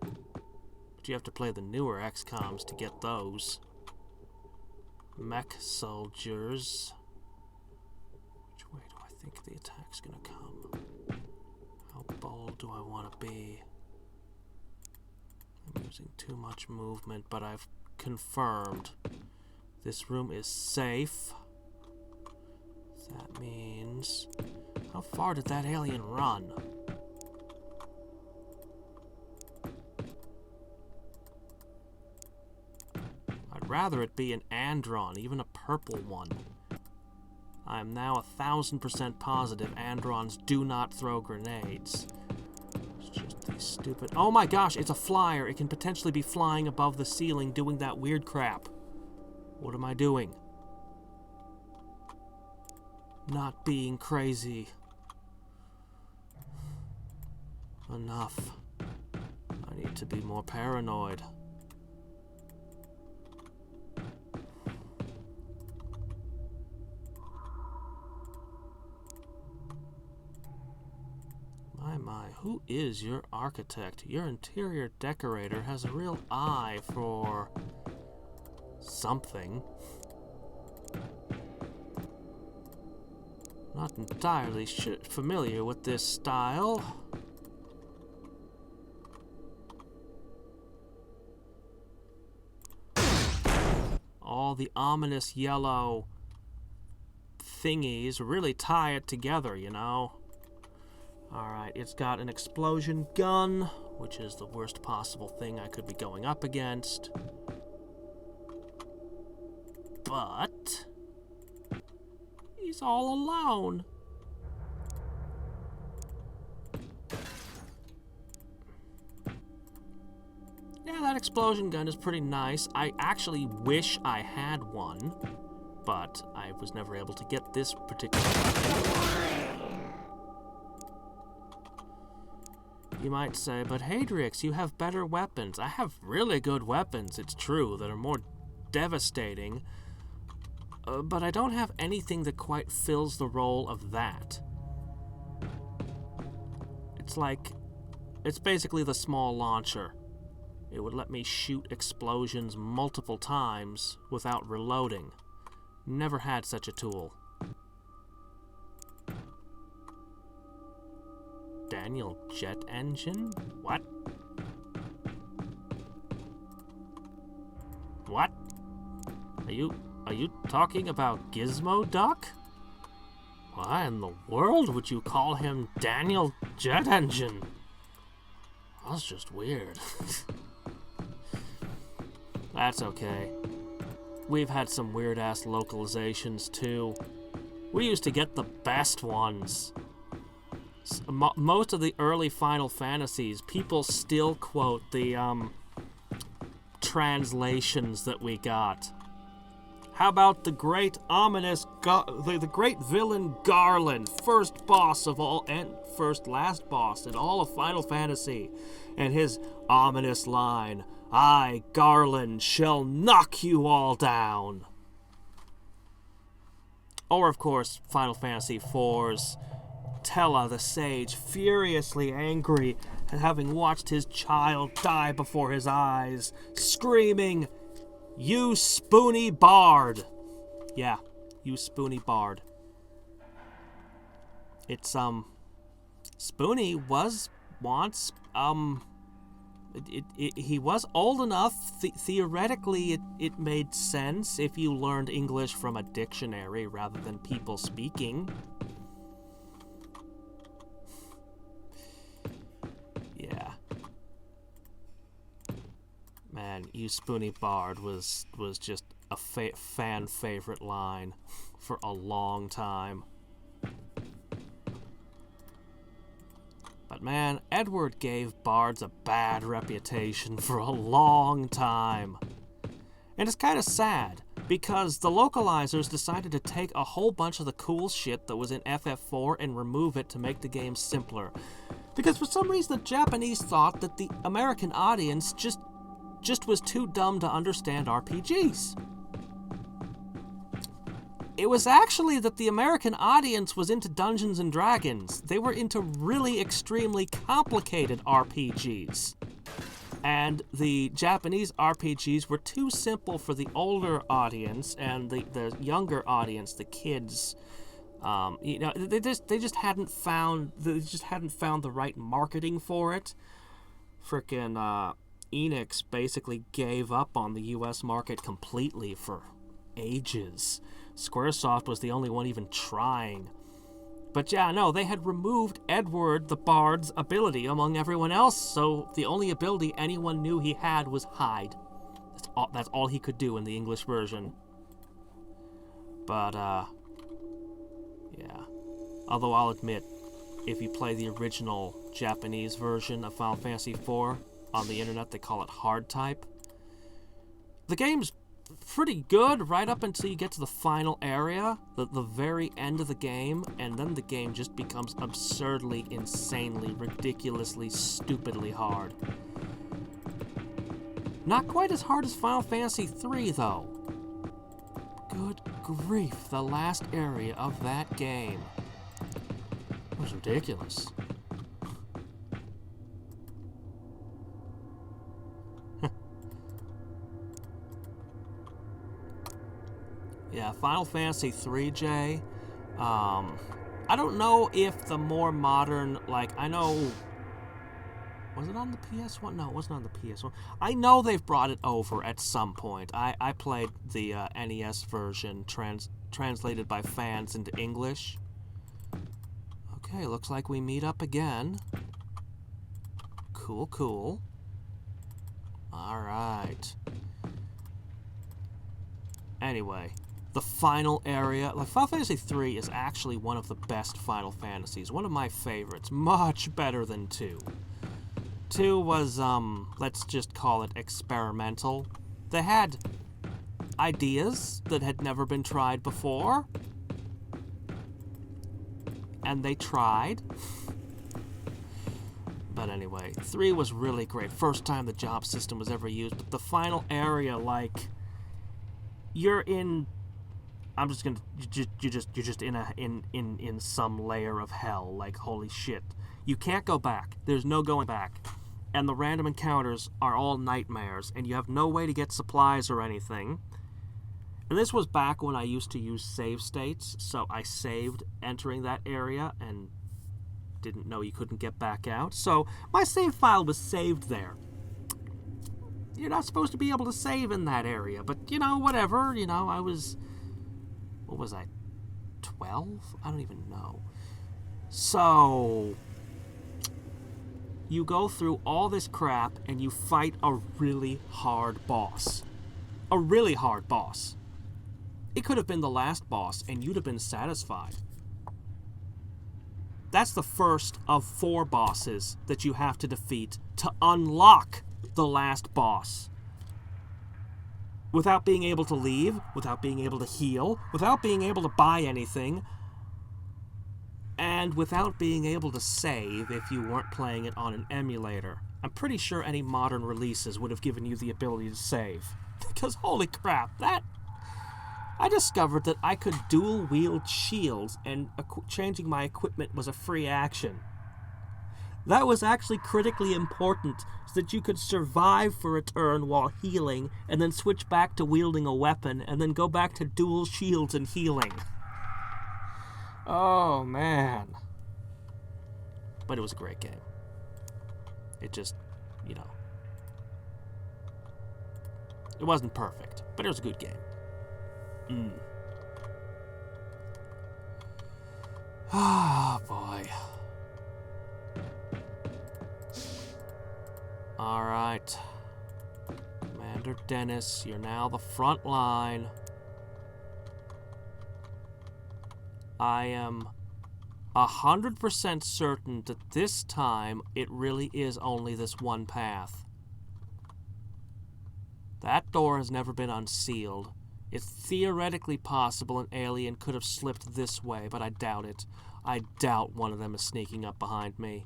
But you have to play the newer XCOMs to get those. Mech soldiers. Which way do I think the attack's gonna come? How bold do I want to be? I'm using too much movement, but I've confirmed this room is safe. That means... How far did that alien run? I'd rather it be an Andron, even a purple one. I am now 1000% positive Androns do not throw grenades. It's just these stupid... Oh my gosh, it's a flyer! It can potentially be flying above the ceiling doing that weird crap. What am I doing? Not being crazy. Enough. I need to be more paranoid. My, who is your architect? Your interior decorator has a real eye for something. Not entirely familiar with this style. All the ominous yellow thingies really tie it together, you know? Alright, it's got an explosion gun, which is the worst possible thing I could be going up against. But he's all alone. Yeah, that explosion gun is pretty nice. I actually wish I had one, but I was never able to get this particular weapon. You might say, but Hadriex, you have better weapons. I have really good weapons, it's true, that are more devastating, but I don't have anything that quite fills the role of that. It's basically the small launcher. It would let me shoot explosions multiple times without reloading. Never had such a tool. Daniel jet engine? What? What? Are you talking about Gizmo Duck? Why in the world would you call him Daniel Jet Engine? That's just weird. That's okay. We've had some weird-ass localizations, too. We used to get the best ones. Most of the early Final Fantasies, people still quote the, translations that we got. How about the great ominous, the great villain Garland, first boss of all, and last boss in all of Final Fantasy, and his ominous line, I, Garland, shall knock you all down. Or, of course, Final Fantasy IV's Tella the Sage, furiously angry at having watched his child die before his eyes, screaming, you spoony bard! Yeah, you spoony bard. It's, Spoony was once, he was old enough, theoretically it made sense if you learned English from a dictionary rather than people speaking. Yeah. Man, you spoony bard was just a fan favorite line for a long time. But man, Edward gave bards a bad reputation for a long time. And it's kind of sad, because the localizers decided to take a whole bunch of the cool shit that was in FF4 and remove it to make the game simpler. Because for some reason the Japanese thought that the American audience just was too dumb to understand RPGs. It was actually that the American audience was into Dungeons and Dragons. They were into really extremely complicated RPGs. And the Japanese RPGs were too simple for the older audience and the younger audience, the kids. They just hadn't found the right marketing for it. Frickin' Enix basically gave up on the US market completely for ages. Squaresoft was the only one even trying. But yeah, no, they had removed Edward the Bard's ability among everyone else, so the only ability anyone knew he had was hide. That's all he could do in the English version. But, yeah. Although I'll admit, if you play the original Japanese version of Final Fantasy IV, on the internet they call it hard type. The game's pretty good right up until you get to the final area, the very end of the game, and then the game just becomes absurdly, insanely, ridiculously, stupidly hard. Not quite as hard as Final Fantasy III, though. Good grief, the last area of that game was ridiculous. Yeah, Final Fantasy III, Jay. I don't know if the more modern, I know... Was it on the PS1? No, it wasn't on the PS1. I know they've brought it over at some point. I played the NES version translated by fans into English. Okay, looks like we meet up again. Cool, cool. Alright. Anyway, the final area... Like, Final Fantasy III is actually one of the best Final Fantasies. One of my favorites. Much better than 2. 2 was, let's just call it experimental. They had ideas that had never been tried before. And they tried. But anyway, 3 was really great. First time the job system was ever used. But the final area, like, you're in... I'm just gonna... You're just in some layer of hell. Like, holy shit. You can't go back. There's no going back. And the random encounters are all nightmares. And you have no way to get supplies or anything. And this was back when I used to use save states. So I saved entering that area and didn't know you couldn't get back out. So my save file was saved there. You're not supposed to be able to save in that area. But, you know, whatever. You know, I was... What was I? 12? I don't even know. So... You go through all this crap and you fight a really hard boss. A really hard boss. It could have been the last boss and you'd have been satisfied. That's the first of 4 bosses that you have to defeat to unlock the last boss. Without being able to leave, without being able to heal, without being able to buy anything, and without being able to save if you weren't playing it on an emulator. I'm pretty sure any modern releases would have given you the ability to save. Because holy crap, I discovered that I could dual-wield shields and changing my equipment was a free action. That was actually critically important so that you could survive for a turn while healing and then switch back to wielding a weapon and then go back to dual shields and healing. Oh, man. But it was a great game. It just, you know... It wasn't perfect, but it was a good game. Ah, boy. Alright. Commander Dennis, you're now the front line. I am 100% certain that this time it really is only this one path. That door has never been unsealed. It's theoretically possible an alien could have slipped this way, but I doubt it. I doubt one of them is sneaking up behind me.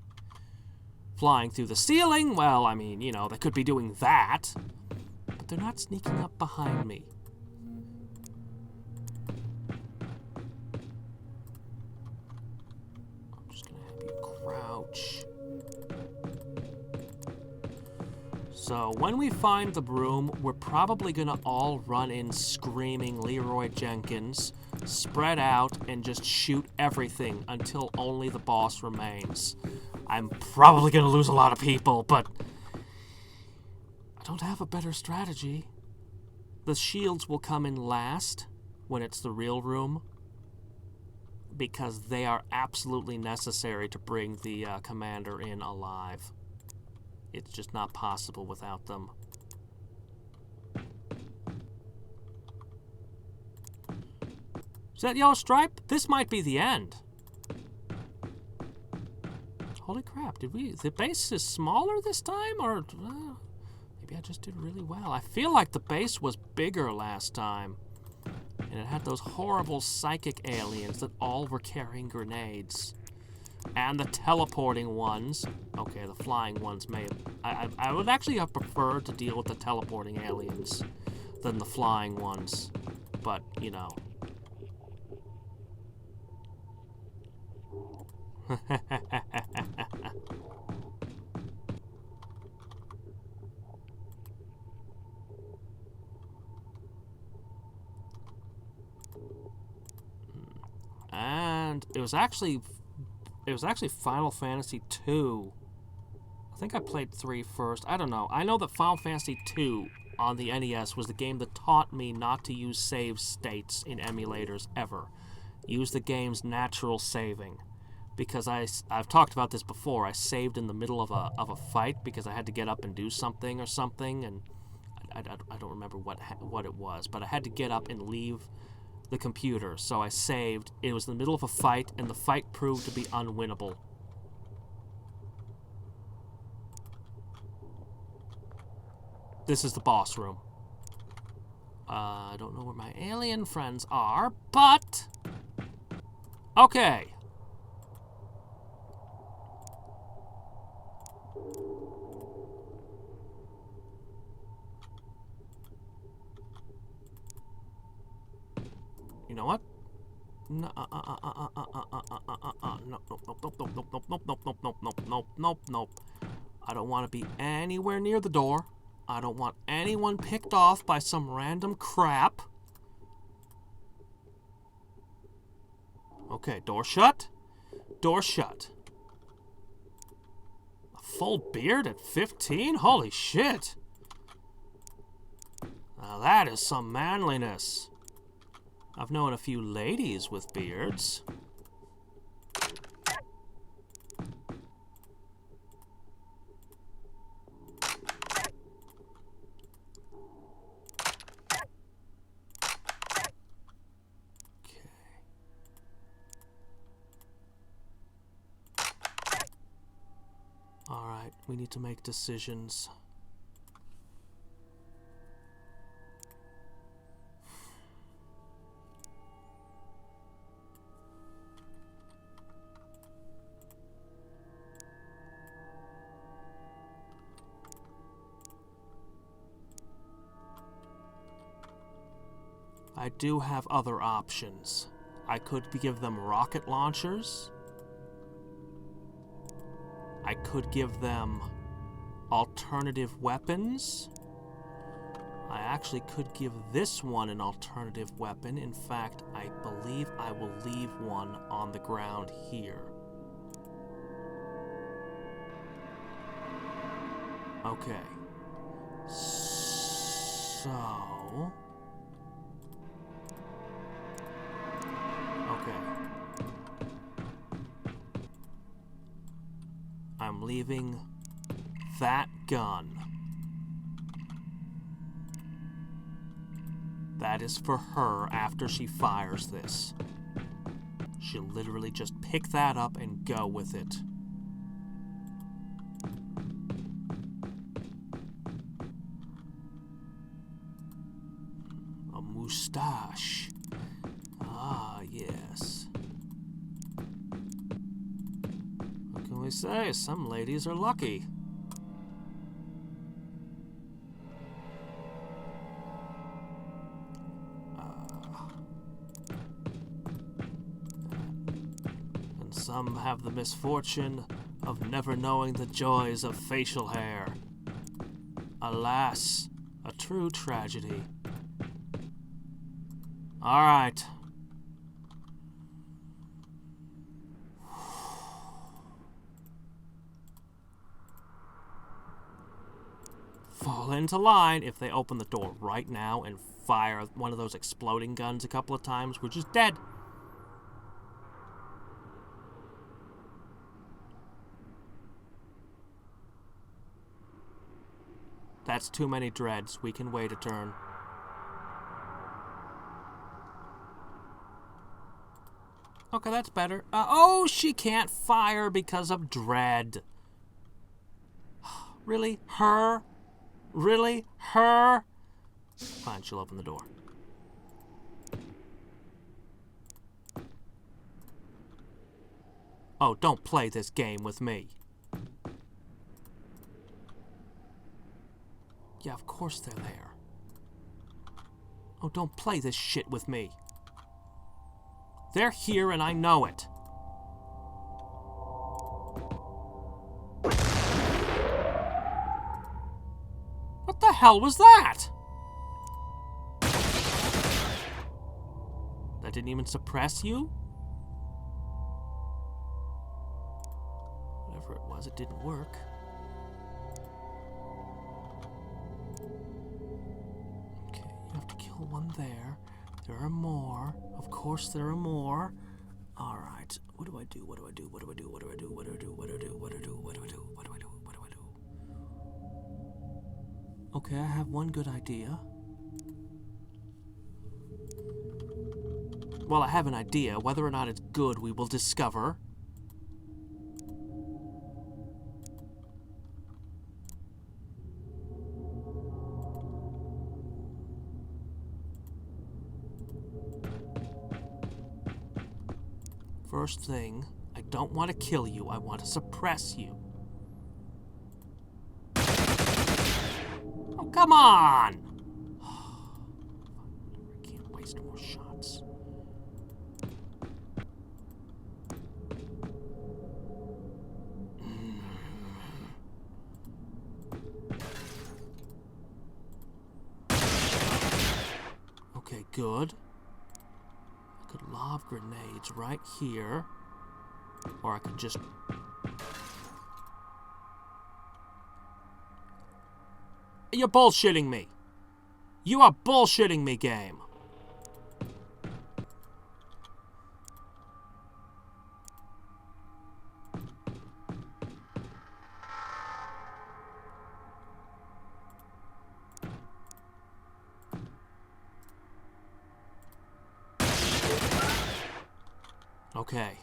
Flying through the ceiling? Well, I mean, you know, they could be doing that. But they're not sneaking up behind me. I'm just gonna have you crouch. So, when we find the broom, we're probably gonna all run in screaming Leroy Jenkins, spread out, and just shoot everything until only the boss remains. I'm probably gonna lose a lot of people, but I don't have a better strategy. The shields will come in last when it's the real room, because they are absolutely necessary to bring the commander in alive. It's just not possible without them. Is that yellow stripe? This might be the end. Holy crap, the base is smaller this time? Or maybe I just did really well. I feel like the base was bigger last time. And it had those horrible psychic aliens that all were carrying grenades. And the teleporting ones. Okay, the flying ones may have... I would actually have preferred to deal with the teleporting aliens than the flying ones. But, you know. And it was actually Final Fantasy II. I think I played 3 first. I don't know. I know that Final Fantasy II on the NES was the game that taught me not to use save states in emulators ever. Use the game's natural saving. because I've talked about this before. I saved in the middle of a fight because I had to get up and do something or something, and I don't remember what it was, but I had to get up and leave the computer, so I saved. It was in the middle of a fight, and the fight proved to be unwinnable. This is the boss room. I don't know where my alien friends are, but... Okay. You know what? No, nope. I don't want to be anywhere near the door. I don't want anyone picked off by some random crap. Okay, door shut. Door shut. A full beard at 15? Holy shit. Now that is some manliness. I've known a few ladies with beards. Alright, we need to make decisions. I do have other options. I could give them rocket launchers. I could give them alternative weapons. I actually could give this one an alternative weapon. In fact, I believe I will leave one on the ground here. Okay. So... Okay. I'm leaving that gun. That is for her after she fires this. She'll literally just pick that up and go with it. A moustache. Ah, yes. What can we say? Some ladies are lucky. And some have the misfortune of never knowing the joys of facial hair. Alas, a true tragedy. All right. Fall into line. If they open the door right now and fire one of those exploding guns a couple of times, we're just dead. That's too many dreads. We can wait a turn. Okay, that's better. Oh, she can't fire because of dread. Really? Her? Really? Her? Fine, she'll open the door. Oh, don't play this game with me. Yeah, of course they're there. Oh, don't play this shit with me. They're here and I know it. What the hell was that? That didn't even suppress you? Whatever it was, it didn't work. Okay, you have to kill one there. There are more. Of course there are more. Alright, What do I do? What do I do? What do I do? What do I do? What do I do? What do I do? What do I do? What do I do? What do I do? What do I do? Okay, I have one good idea. Well, I have an idea. Whether or not it's good, we will discover. First thing, I don't want to kill you. I want to suppress you. Oh, come on! I can't waste more shots. Okay, good. I could lob grenades right here. Or I could just... You're bullshitting me. You are bullshitting me, game. Okay.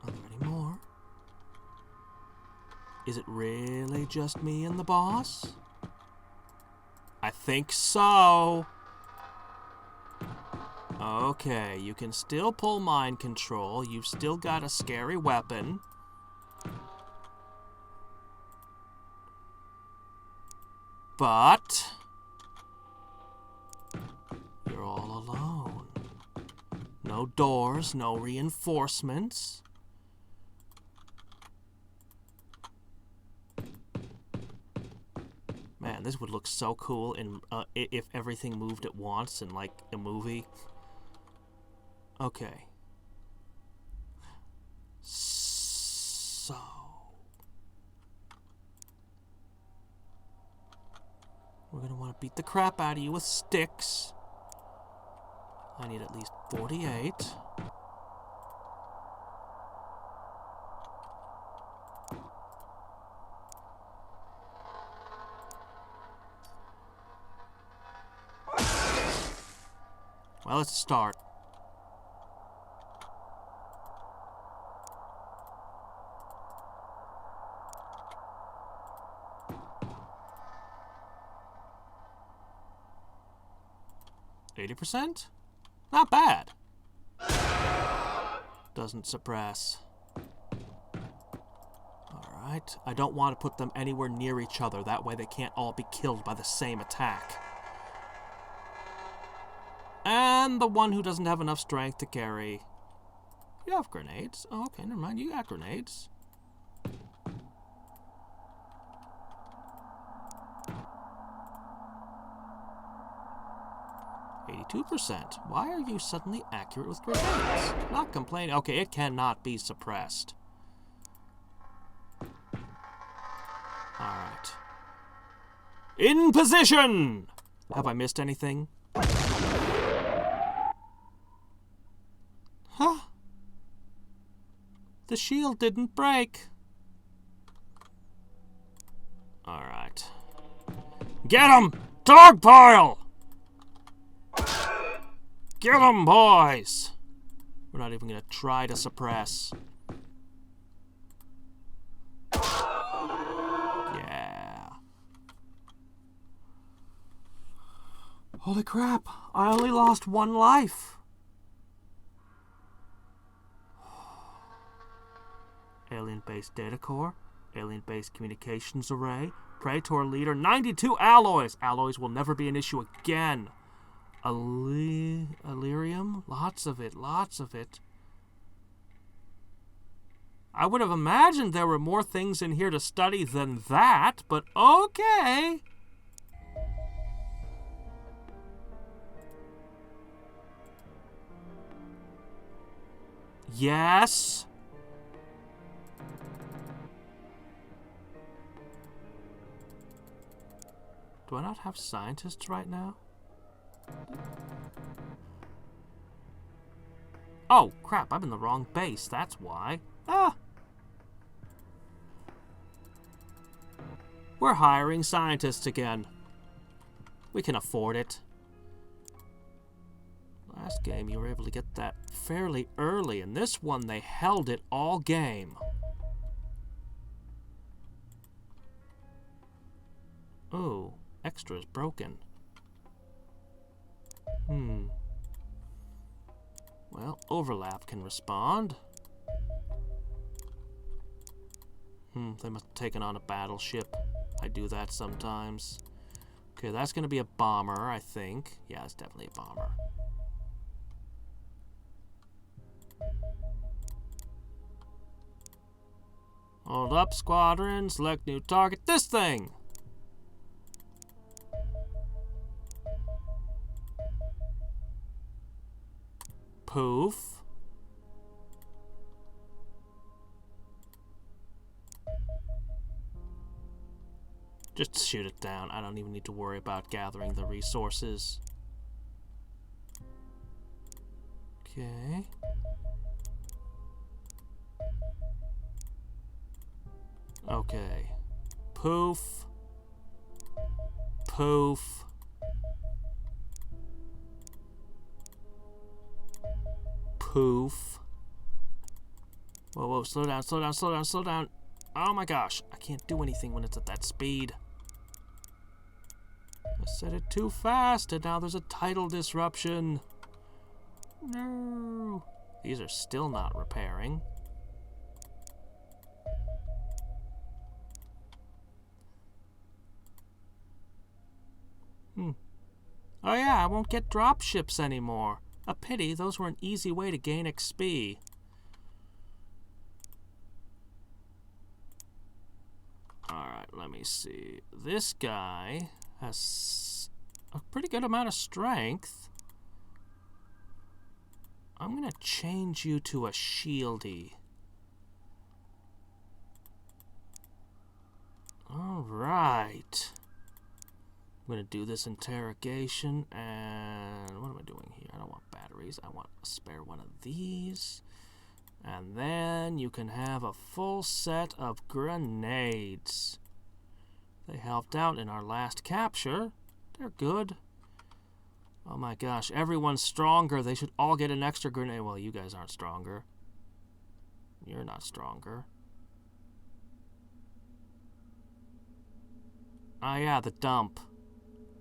Are there any more? Is it really just me and the boss? I think so. Okay, you can still pull mind control. You've still got a scary weapon. But you're all alone. No doors, no reinforcements. Man, this would look so cool in if everything moved at once in like a movie. Okay. So we're gonna want to beat the crap out of you with sticks. I need at least 48. Well, let's start. %? Not bad. Doesn't suppress. Alright. I don't want to put them anywhere near each other. That way they can't all be killed by the same attack. And the one who doesn't have enough strength to carry. You have grenades. Oh, okay, never mind. You got grenades. %. Why are you suddenly accurate with grenades? Not complaining. Okay, it cannot be suppressed. Alright. In position! Have I missed anything? Huh? The shield didn't break. Alright. Get him! Dog pile! Get them, boys! We're not even gonna try to suppress. Yeah. Holy crap, I only lost 1 life. Alien-based data core, alien-based communications array, Praetor leader, 92 alloys! Alloys will never be an issue again. Illyrium? Lots of it, lots of it. I would have imagined there were more things in here to study than that, but okay. Yes. Do I not have scientists right now? Oh, crap, I'm in the wrong base, that's why. Ah! We're hiring scientists again. We can afford it. Last game, you were able to get that fairly early. In this one, they held it all game. Ooh, extra is broken. Well, overlap can respond. They must have taken on a battleship. I do that sometimes. Okay, that's gonna be a bomber, I think. Yeah, it's definitely a bomber. Hold up, squadron. Select new target. This thing! Poof. Just shoot it down. I don't even need to worry about gathering the resources. Okay. Okay. Poof. Poof. Poof. Whoa, whoa, slow down, slow down, slow down, slow down. Oh my gosh, I can't do anything when it's at that speed. I said it too fast, and now there's a tidal disruption. No. These are still not repairing. Oh yeah, I won't get dropships anymore. A pity, those were an easy way to gain XP. Alright, let me see. This guy has a pretty good amount of strength. I'm gonna change you to a shieldy. Alright. I'm going to do this interrogation, and what am I doing here? I don't want batteries. I want a spare one of these. And then you can have a full set of grenades. They helped out in our last capture. They're good. Oh my gosh, everyone's stronger. They should all get an extra grenade. Well, you guys aren't stronger. You're not stronger. Ah, yeah, the dump.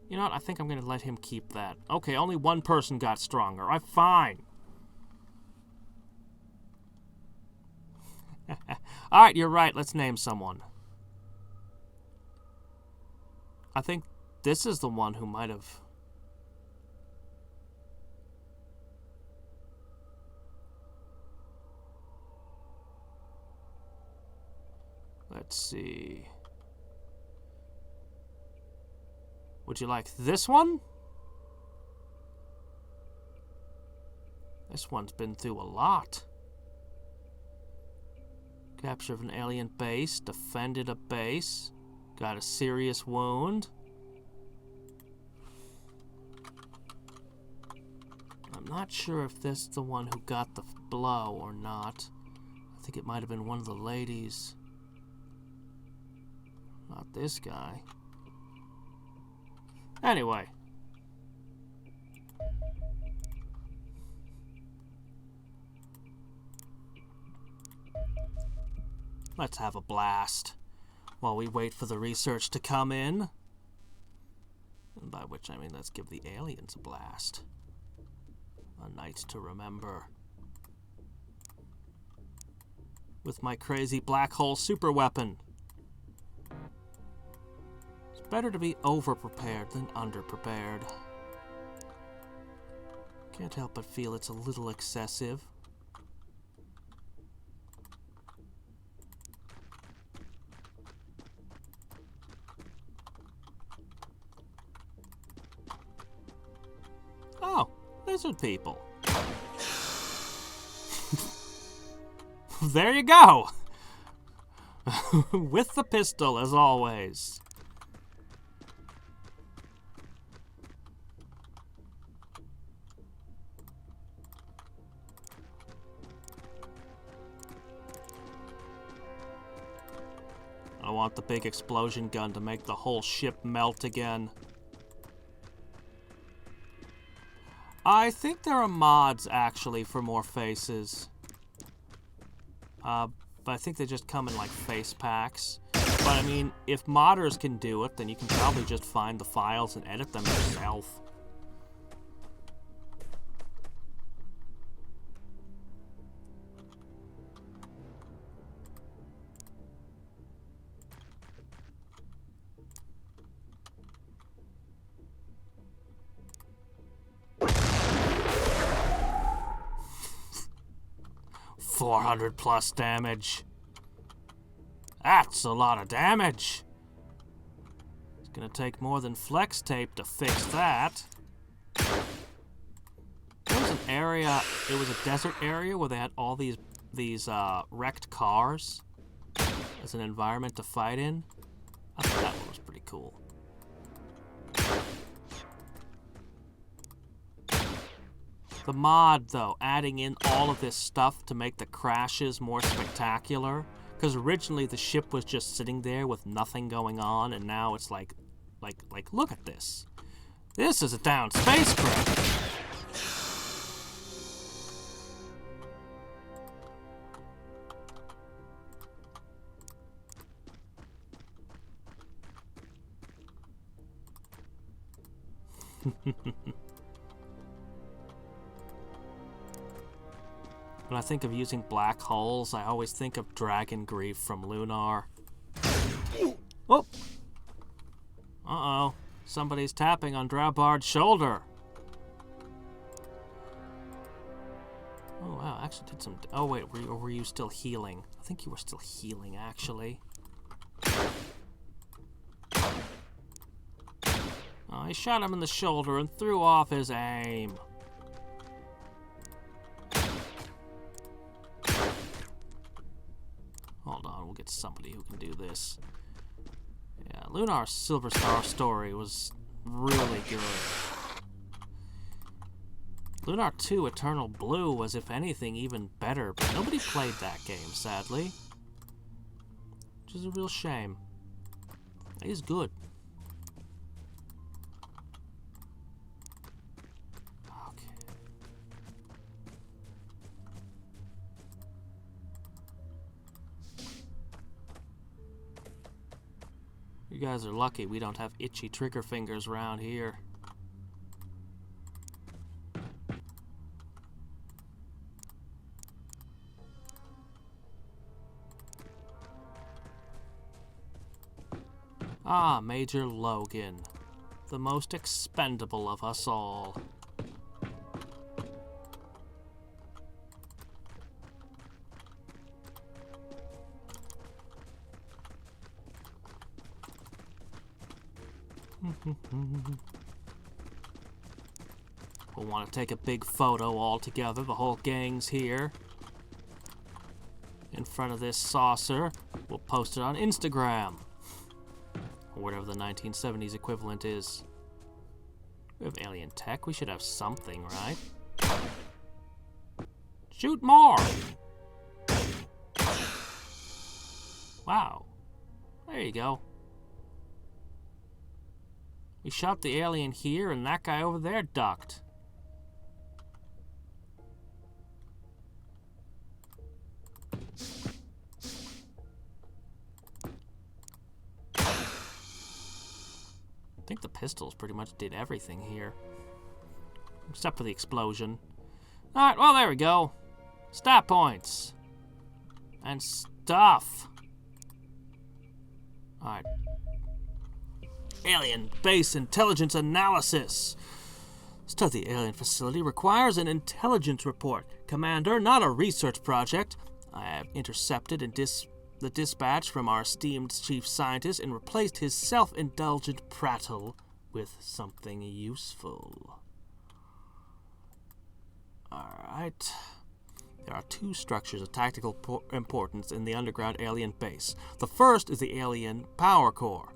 You know what? I think I'm going to let him keep that. Okay, only one person got stronger. I'm fine. Alright, you're right. Let's name someone. I think this is the one who might have... Let's see... Would you like this one? This one's been through a lot. Capture of an alien base, defended a base, got a serious wound. I'm not sure if this is the one who got the blow or not. I think it might have been one of the ladies. Not this guy. Anyway. Let's have a blast while we wait for the research to come in. And by which I mean let's give the aliens a blast. A night to remember. With my crazy black hole super weapon. Better to be over-prepared than under-prepared. Can't help but feel it's a little excessive. Oh, lizard people. There you go! With the pistol, as always. I want the big explosion gun to make the whole ship melt again. I think there are mods, actually, for more faces. But I think they just come in, like, face packs. But, I mean, if modders can do it, then you can probably just find the files and edit them yourself. +400 damage. That's a lot of damage. It's gonna take more than flex tape to fix that. There was an area, it was a desert area where they had all these wrecked cars as an environment to fight in. I thought that one was pretty cool. The mod, though, adding in all of this stuff to make the crashes more spectacular. Because originally the ship was just sitting there with nothing going on, and now it's like, look at this. This is a downed spacecraft. When I think of using black holes, I always think of Dragon Grief from Lunar. Oh! Uh-oh. Somebody's tapping on Drabard's shoulder. Oh, wow. I actually did some... Oh, wait. Were you still healing? I think you were still healing, actually. Oh, he shot him in the shoulder and threw off his aim. Hold on, we'll get somebody who can do this. Yeah, Lunar's Silver Star story was really good. Lunar 2 Eternal Blue was, if anything, even better, but nobody played that game, sadly. Which is a real shame. He's good. You guys are lucky we don't have itchy trigger fingers around here. Ah, Major Logan, the most expendable of us all. We'll want to take a big photo all together. The whole gang's here. In front of this saucer. We'll post it on Instagram. Or whatever the 1970s equivalent is. We have alien tech. We should have something, right? Shoot more! Wow. There you go. We shot the alien here, and that guy over there ducked. I think the pistols pretty much did everything here. Except for the explosion. Alright, well, there we go. Stat points. And stuff. Alright. Alien Base Intelligence Analysis. Study alien facility requires an intelligence report. Commander, not a research project. I have intercepted the dispatch from our esteemed chief scientist and replaced his self-indulgent prattle with something useful. Alright. There are two structures of tactical importance in the underground alien base. The first is the alien power core.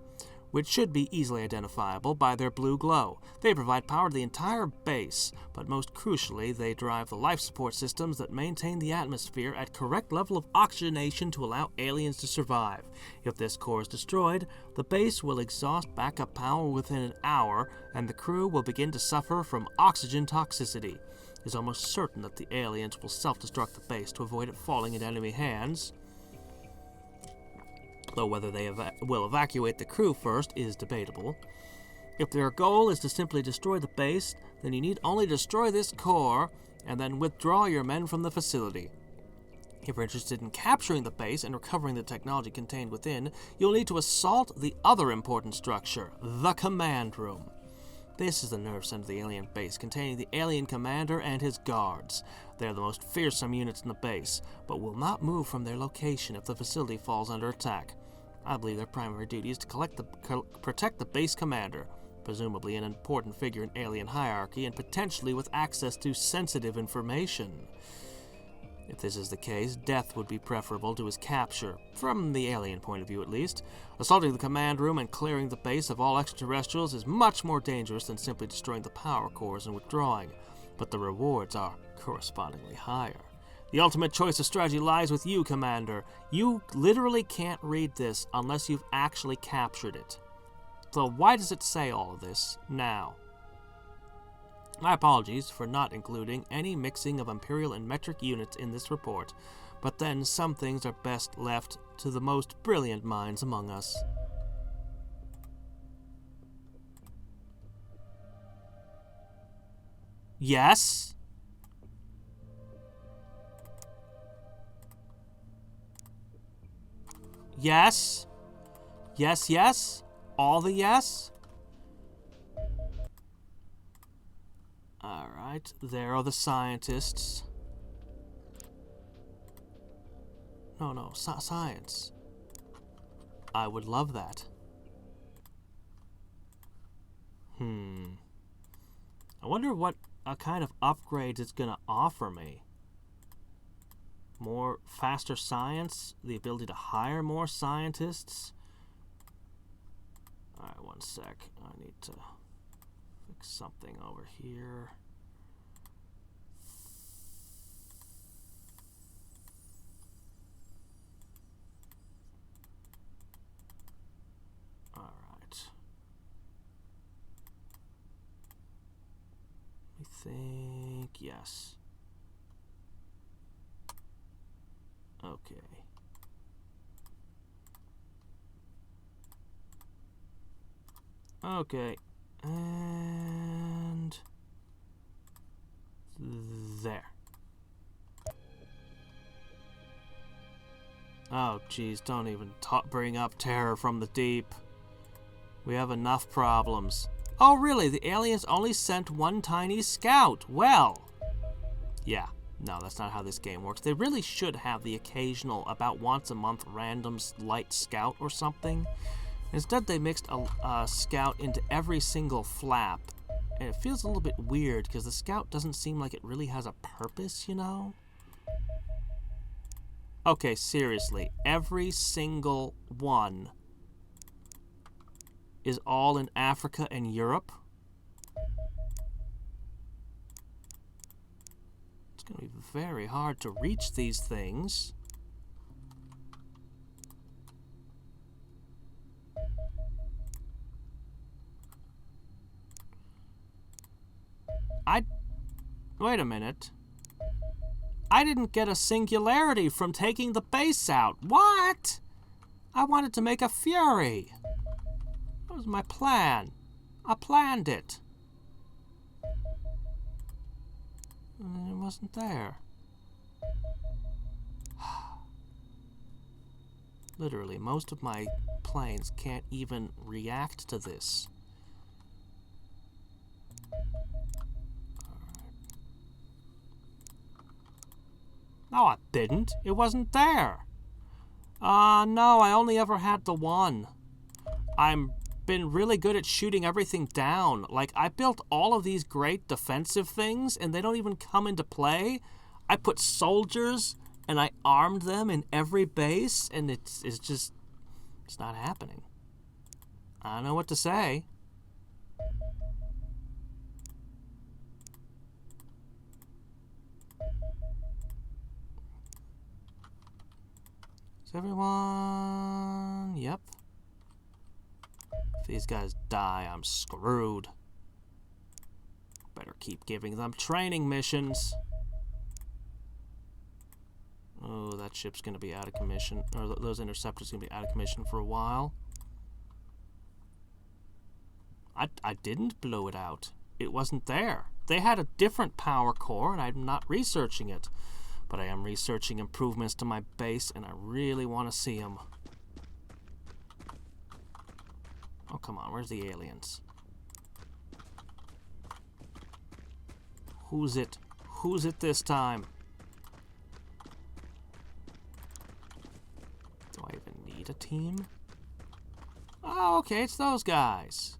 which should be easily identifiable by their blue glow. They provide power to the entire base, but most crucially, they drive the life support systems that maintain the atmosphere at correct level of oxygenation to allow aliens to survive. If this core is destroyed, the base will exhaust backup power within an hour, and the crew will begin to suffer from oxygen toxicity. It's almost certain that the aliens will self-destruct the base to avoid it falling into enemy hands, though whether they will evacuate the crew first is debatable. If their goal is to simply destroy the base, then you need only destroy this core and then withdraw your men from the facility. If you're interested in capturing the base and recovering the technology contained within, you'll need to assault the other important structure, the command room. This is the nerve center of the alien base, containing the alien commander and his guards. They are the most fearsome units in the base, but will not move from their location if the facility falls under attack. I believe their primary duty is to protect the base commander, presumably an important figure in alien hierarchy and potentially with access to sensitive information. If this is the case, death would be preferable to his capture, from the alien point of view at least. Assaulting the command room and clearing the base of all extraterrestrials is much more dangerous than simply destroying the power cores and withdrawing, but the rewards are correspondingly higher. The ultimate choice of strategy lies with you, Commander. You literally can't read this unless you've actually captured it. So why does it say all of this now? My apologies for not including any mixing of imperial and metric units in this report, but then some things are best left to the most brilliant minds among us. Yes? Yes? Yes, yes? All the yes? Alright, there are the scientists. No, science. I would love that. I wonder what kind of upgrades it's gonna offer me. More faster science, the ability to hire more scientists. Alright, one sec. I need to fix something over here. Alright. I think yes. Okay. Okay. And there. Oh, geez, don't even bring up terror from the deep. We have enough problems. Oh, really? The aliens only sent one tiny scout. Well, yeah. No, that's not how this game works. They really should have the occasional, about once a month, random light scout or something. Instead, they mixed a scout into every single flap. And it feels a little bit weird because the scout doesn't seem like it really has a purpose, you know? Okay, seriously. Every single one is all in Africa and Europe? It's going to be very hard to reach these things. Wait a minute. I didn't get a singularity from taking the base out. What? I wanted to make a Fury. That was my plan. I planned it. And it wasn't there. Literally, most of my planes can't even react to this. No, I didn't. It wasn't there. No, I only ever had the one. I'm been really good at shooting everything down. Like, I built all of these great defensive things, and they don't even come into play. I put soldiers, and I armed them in every base, and it's not happening. I know what to say. Is everyone... Yep. If these guys die, I'm screwed. Better keep giving them training missions. Oh, that ship's gonna be out of commission. Or those interceptors gonna be out of commission for a while. I didn't blow it out. It wasn't there. They had a different power core, and I'm not researching it. But I am researching improvements to my base, and I really want to see them. Oh, come on. Where's the aliens? Who's it? Who's it this time? Do I even need a team? Oh, okay. It's those guys.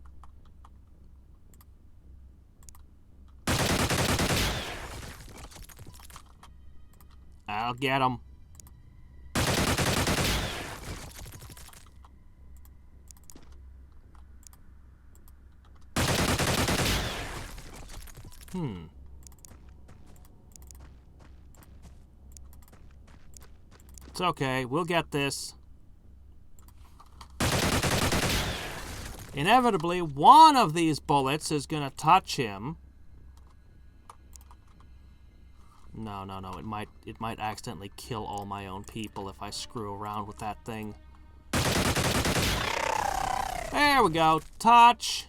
I'll get them. It's okay. We'll get this. Inevitably, one of these bullets is gonna touch him. No. It might accidentally kill all my own people if I screw around with that thing. There we go. Touch.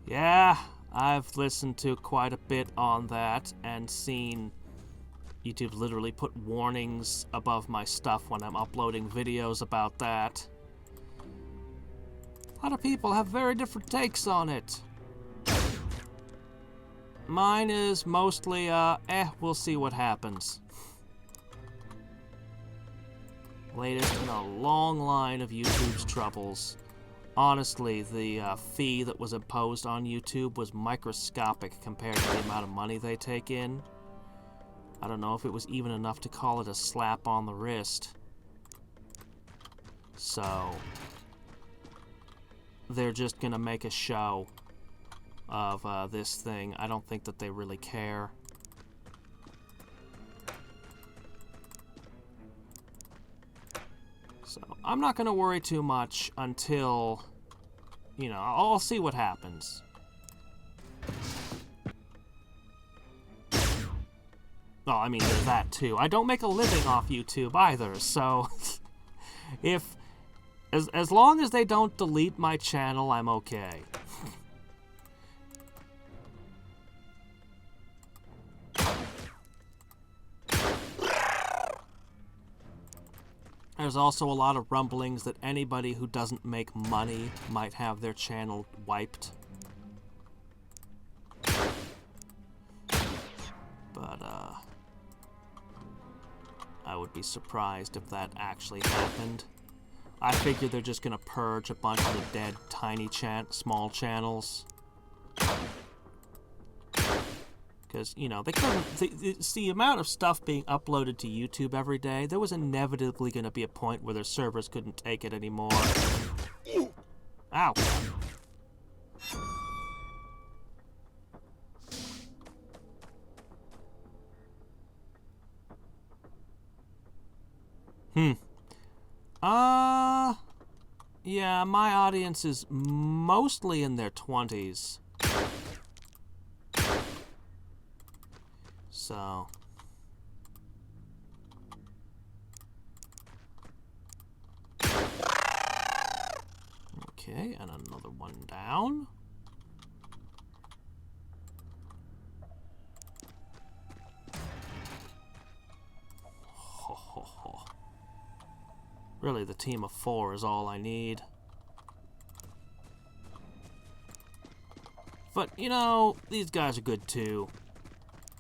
Yeah, I've listened to quite a bit on that and seen YouTube literally put warnings above my stuff when I'm uploading videos about that. A lot of people have very different takes on it. Mine is mostly, we'll see what happens. Latest in a long line of YouTube's troubles. Honestly, the fee that was imposed on YouTube was microscopic compared to the amount of money they take in. I don't know if it was even enough to call it a slap on the wrist. So, they're just gonna make a show of this thing. I don't think that they really care. So, I'm not gonna worry too much until, you know, I'll see what happens. Well, I mean, there's that too. I don't make a living off YouTube either, so as long as they don't delete my channel, I'm okay. There's also a lot of rumblings that anybody who doesn't make money might have their channel wiped. But, I would be surprised if that actually happened. I figure they're just gonna purge a bunch of the dead tiny small channels. Because, you know, they couldn't... It's the amount of stuff being uploaded to YouTube every day, there was inevitably going to be a point where their servers couldn't take it anymore. Ow. Yeah, my audience is mostly in their 20s. So... Okay, and another one down. Ho, ho, ho. Really, the team of 4 is all I need. But, you know, these guys are good too.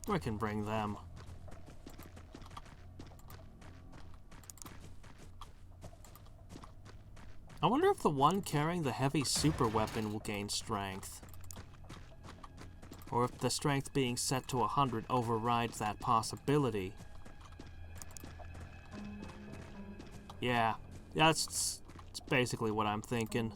I can bring them. I wonder if the one carrying the heavy super weapon will gain strength. Or if the strength being set to 100 overrides that possibility. Yeah, that's basically what I'm thinking.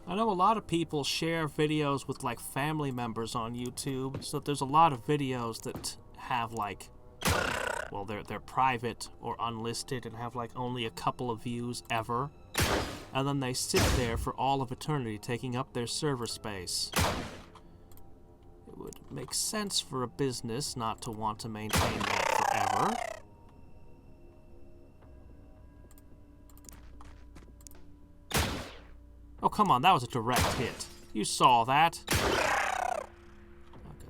I know a lot of people share videos with like family members on YouTube, so there's a lot of videos that have like, well, they're private or unlisted and have like only a couple of views ever, and then they sit there for all of eternity taking up their server space. It would make sense for a business not to want to maintain that forever. Oh, come on, that was a direct hit. You saw that. Okay,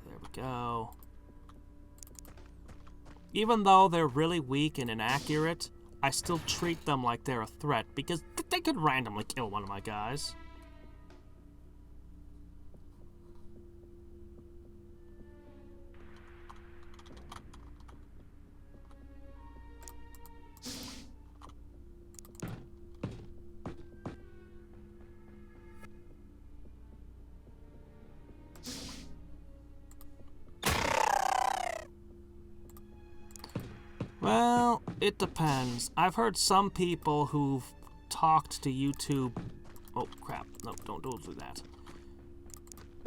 there we go. Even though they're really weak and inaccurate, I still treat them like they're a threat, because they could randomly kill one of my guys. Well, it depends. I've heard some people who've talked to YouTube... Oh, crap. No, don't do that.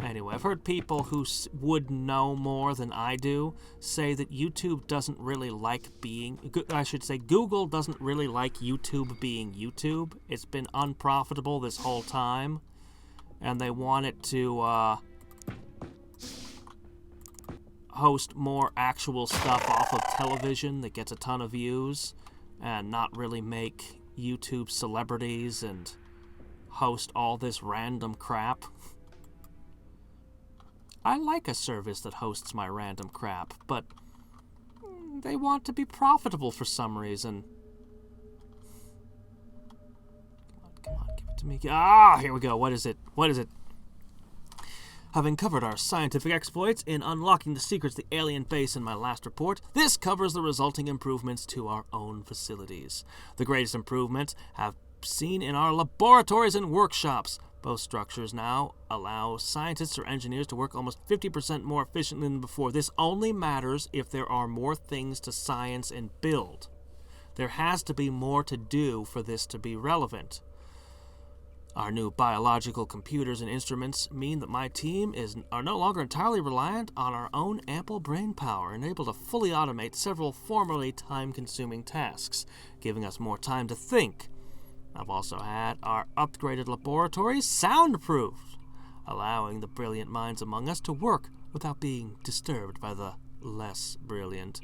Anyway, I've heard people who would know more than I do say that YouTube doesn't really like being... I should say Google doesn't really like YouTube being YouTube. It's been unprofitable this whole time. And they want it to, host more actual stuff off of television that gets a ton of views and not really make YouTube celebrities and host all this random crap. I like a service that hosts my random crap, but they want to be profitable for some reason. Come on, give it to me. Ah, here we go. What is it? What is it? Having covered our scientific exploits in unlocking the secrets of the alien base in my last report, this covers the resulting improvements to our own facilities. The greatest improvements have seen in our laboratories and workshops. Both structures now allow scientists or engineers to work almost 50% more efficiently than before. This only matters if there are more things to science and build. There has to be more to do for this to be relevant. Our new biological computers and instruments mean that my team are no longer entirely reliant on our own ample brain power and able to fully automate several formerly time-consuming tasks, giving us more time to think. I've also had our upgraded laboratories soundproofed, allowing the brilliant minds among us to work without being disturbed by the less brilliant.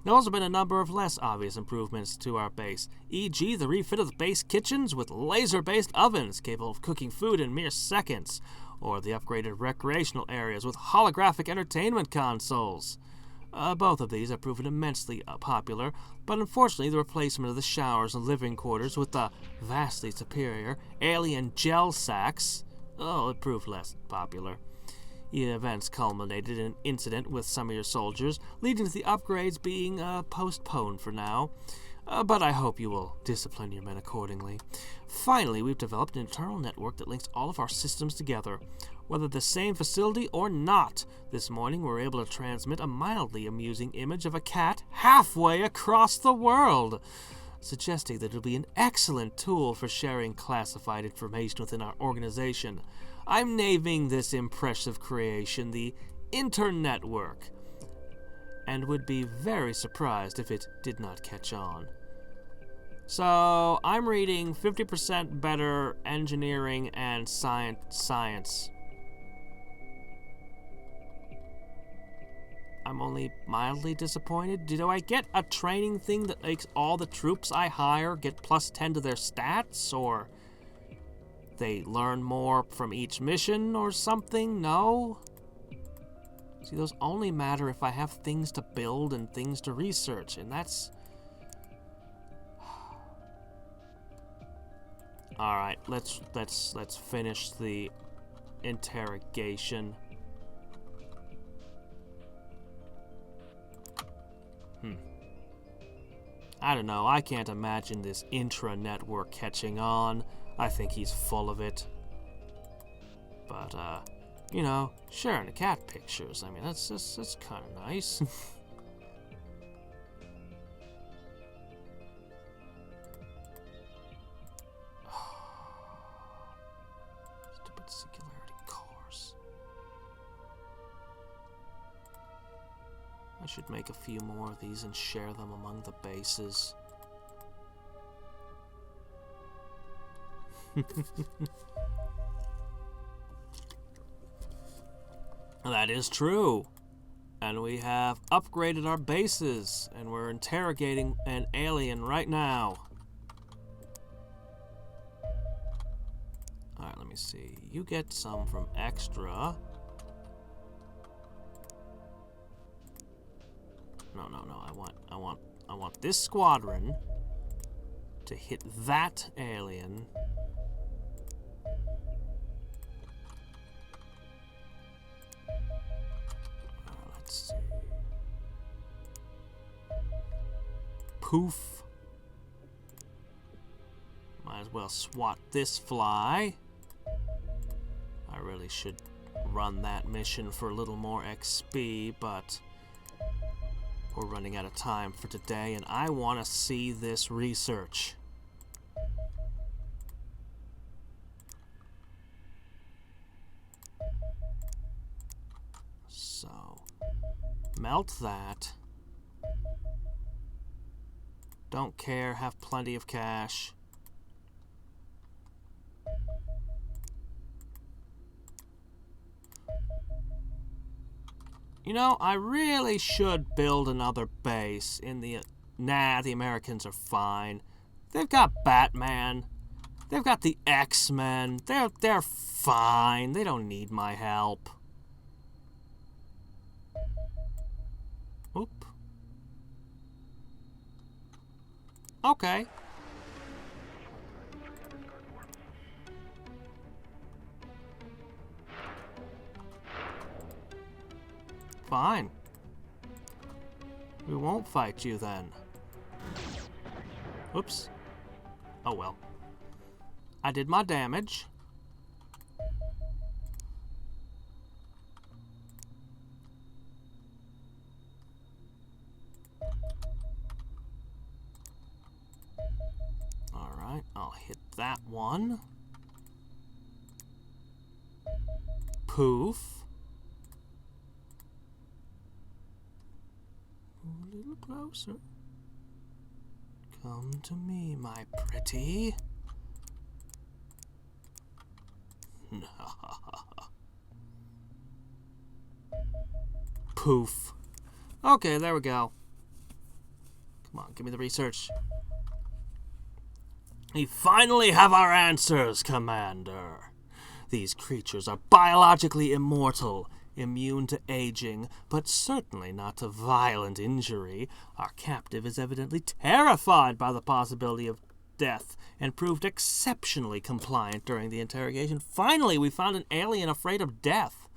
There have also been a number of less obvious improvements to our base, e.g. the refit of the base kitchens with laser-based ovens capable of cooking food in mere seconds, or the upgraded recreational areas with holographic entertainment consoles. Both of these have proven immensely popular, but unfortunately the replacement of the showers and living quarters with the vastly superior alien gel sacks, it proved less popular. The events culminated in an incident with some of your soldiers, leading to the upgrades being postponed for now. But I hope you will discipline your men accordingly. Finally, we've developed an internal network that links all of our systems together. Whether the same facility or not, this morning we were able to transmit a mildly amusing image of a cat halfway across the world, suggesting that it will be an excellent tool for sharing classified information within our organization. I'm naming this impressive creation the Internetwork, and would be very surprised if it did not catch on. So, I'm reading 50% better engineering and science. I'm only mildly disappointed. Do I get a training thing that makes all the troops I hire get plus 10 to their stats? Or they learn more from each mission or something? No? See, those only matter if I have things to build and things to research, and that's... Alright, let's finish the interrogation. I don't know, I can't imagine this intra-network catching on. I think he's full of it. But, you know, sharing the cat pictures, I mean, that's kind of nice. Stupid singularity cores. I should make a few more of these and share them among the bases. That is true. And we have upgraded our bases, and we're interrogating an alien right now. Alright, let me see. You get some from extra. No. I want this squadron to hit that alien. Let's see. Poof. Might as well swat this fly. I really should run that mission for a little more XP, but we're running out of time for today, and I want to see this research. So, melt that. Don't care, have plenty of cash. You know, I really should build another base in the... Nah, the Americans are fine. They've got Batman. They've got the X-Men. They're fine. They don't need my help. Oop. Okay. Fine. We won't fight you then. Oops. Oh well. I did my damage. Alright, I'll hit that one. Poof. A little closer. Come to me, my pretty. Poof. Okay, there we go. Come on, give me the research. We finally have our answers, Commander. These creatures are biologically immortal, immune to aging, but certainly not to violent injury. Our captive is evidently terrified by the possibility of death and proved exceptionally compliant during the interrogation. Finally, we found an alien afraid of death.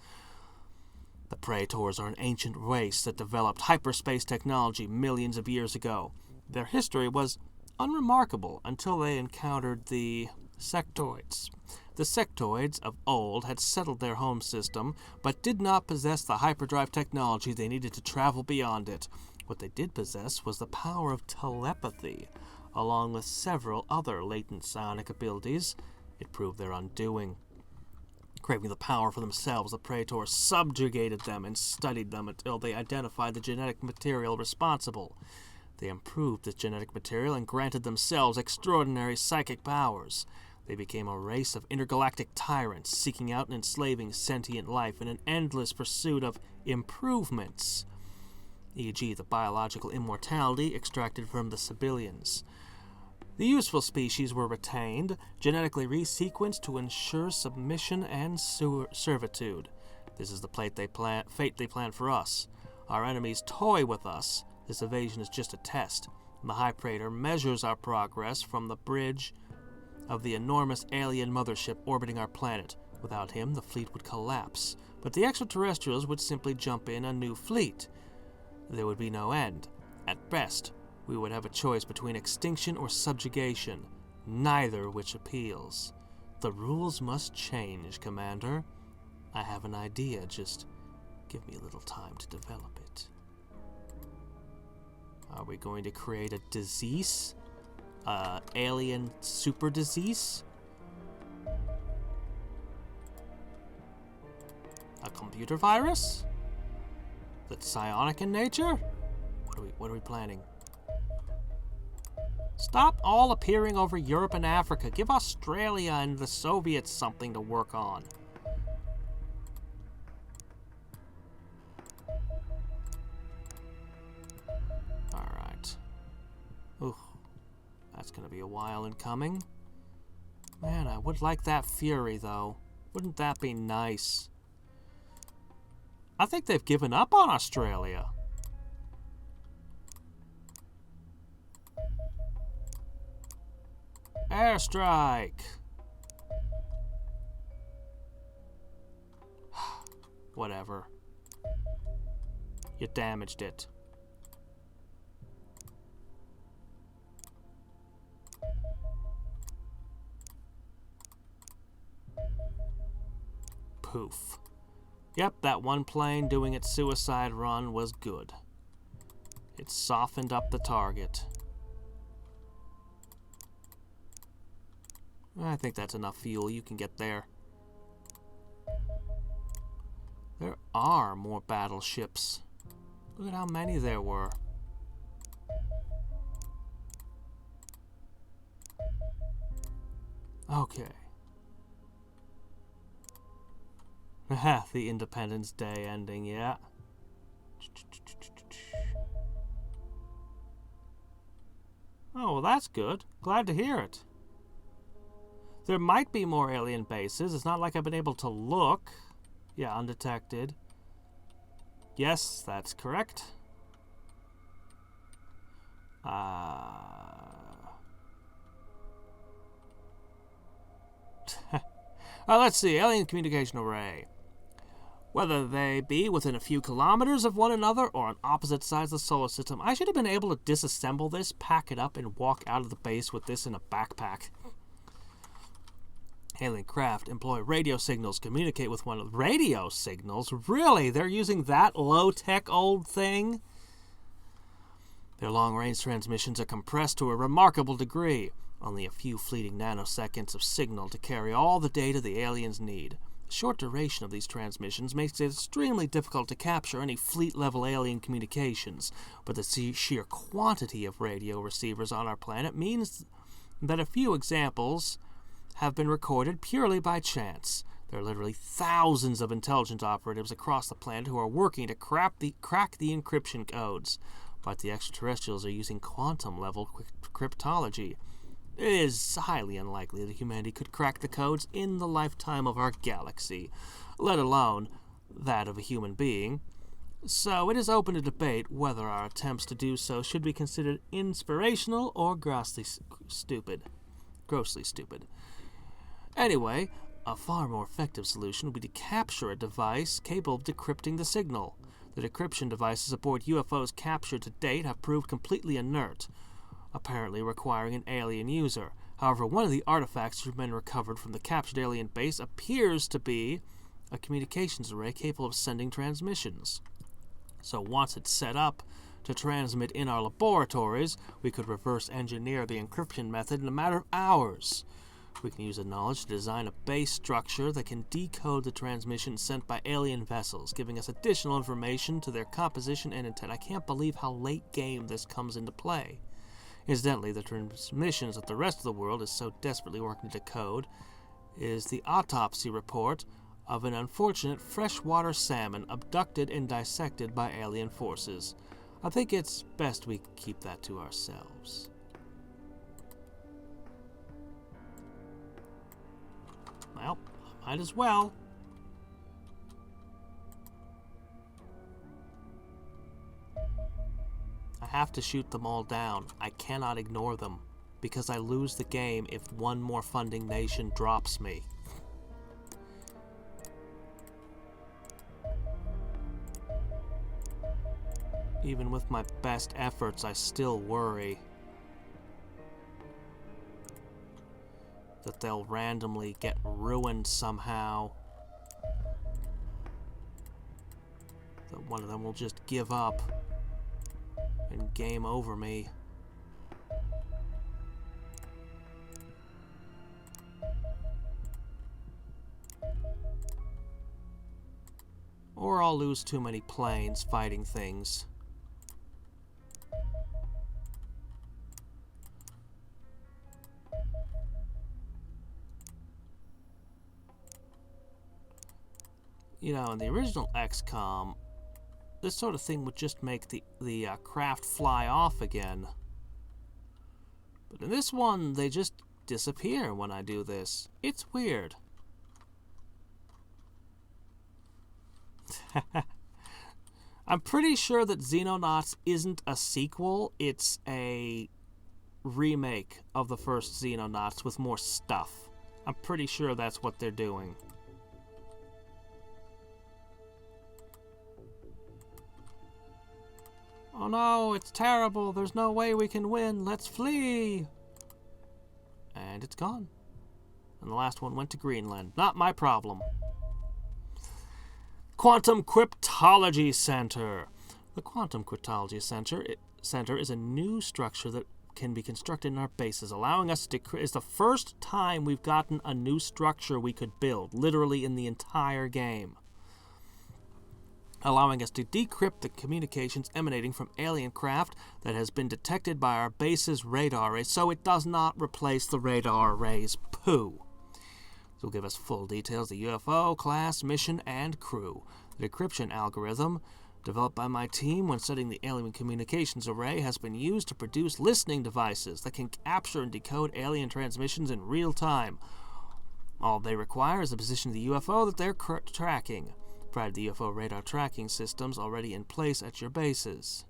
The Praetors are an ancient race that developed hyperspace technology millions of years ago. Their history was unremarkable until they encountered the sectoids. The sectoids of old had settled their home system, but did not possess the hyperdrive technology they needed to travel beyond it. What they did possess was the power of telepathy, along with several other latent psionic abilities. It proved their undoing. Craving the power for themselves, the Praetors subjugated them and studied them until they identified the genetic material responsible. They improved this genetic material and granted themselves extraordinary psychic powers. They became a race of intergalactic tyrants, seeking out and enslaving sentient life in an endless pursuit of improvements, e.g. the biological immortality extracted from the Sibylians. The useful species were retained, genetically resequenced to ensure submission and servitude. This is the fate they plan for us. Our enemies toy with us. This evasion is just a test. The High Praetor measures our progress from the bridge of the enormous alien mothership orbiting our planet. Without him, the fleet would collapse. But the extraterrestrials would simply jump in a new fleet. There would be no end. At best, we would have a choice between extinction or subjugation, neither which appeals. The rules must change, Commander. I have an idea, just give me a little time to develop it. Are we going to create a disease? Alien super disease? A computer virus? That's psionic in nature? What are we planning? Stop all appearing over Europe and Africa. Give Australia and the Soviets something to work on. Alright. Ooh. That's gonna be a while in coming. Man, I would like that Fury, though. Wouldn't that be nice? I think they've given up on Australia. Airstrike! Whatever. You damaged it. Poof. Yep, that one plane doing its suicide run was good. It softened up the target. I think that's enough fuel. You can get there. There are more battleships. Look at how many there were. Okay. The Independence Day ending, yeah. Oh, well, that's good. Glad to hear it. There might be more alien bases. It's not like I've been able to look. Yeah, undetected. Yes, that's correct. Let's see. Alien communication array. Whether they be within a few kilometers of one another or on opposite sides of the solar system, I should have been able to disassemble this, pack it up, and walk out of the base with this in a backpack. Alien craft employ radio signals, communicate with one another. Radio signals? Really? They're using that low-tech old thing? Their long-range transmissions are compressed to a remarkable degree. Only a few fleeting nanoseconds of signal to carry all the data the aliens need. The short duration of these transmissions makes it extremely difficult to capture any fleet-level alien communications, but the sheer quantity of radio receivers on our planet means that a few examples have been recorded purely by chance. There are literally thousands of intelligence operatives across the planet who are working to crack the encryption codes, but the extraterrestrials are using quantum-level cryptology. It is highly unlikely that humanity could crack the codes in the lifetime of our galaxy, let alone that of a human being. So it is open to debate whether our attempts to do so should be considered inspirational or grossly stupid. Anyway, a far more effective solution would be to capture a device capable of decrypting the signal. The decryption devices aboard UFOs captured to date have proved completely inert, apparently requiring an alien user. However, one of the artifacts that have been recovered from the captured alien base appears to be a communications array capable of sending transmissions. So once it's set up to transmit in our laboratories, we could reverse engineer the encryption method in a matter of hours. We can use the knowledge to design a base structure that can decode the transmissions sent by alien vessels, giving us additional information to their composition and intent. I can't believe how late game this comes into play. Incidentally, the transmissions that the rest of the world is so desperately working to decode is the autopsy report of an unfortunate freshwater salmon abducted and dissected by alien forces. I think it's best we keep that to ourselves. Well, might as well. I have to shoot them all down. I cannot ignore them, because I lose the game if one more funding nation drops me. Even with my best efforts, I still worry that they'll randomly get ruined somehow. That one of them will just give up and game over me. Or I'll lose too many planes fighting things. You know, in the original XCOM, this sort of thing would just make the craft fly off again. But in this one, they just disappear when I do this. It's weird. I'm pretty sure that Xenonauts isn't a sequel. It's a remake of the first Xenonauts with more stuff. I'm pretty sure that's what they're doing. Oh no, it's terrible. There's no way we can win. Let's flee. And it's gone. And the last one went to Greenland. Not my problem. Quantum Cryptology Center. The Quantum Cryptology Center is a new structure that can be constructed in our bases, allowing us to decrypt. It's the first time we've gotten a new structure we could build, literally in the entire game. Allowing us to decrypt the communications emanating from alien craft that has been detected by our base's radar array, so it does not replace the radar array's poo. This will give us full details of the UFO, class, mission, and crew. The decryption algorithm, developed by my team when studying the alien communications array, has been used to produce listening devices that can capture and decode alien transmissions in real time. All they require is the position of the UFO that they're tracking. Provide the UFO radar tracking systems already in place at your bases.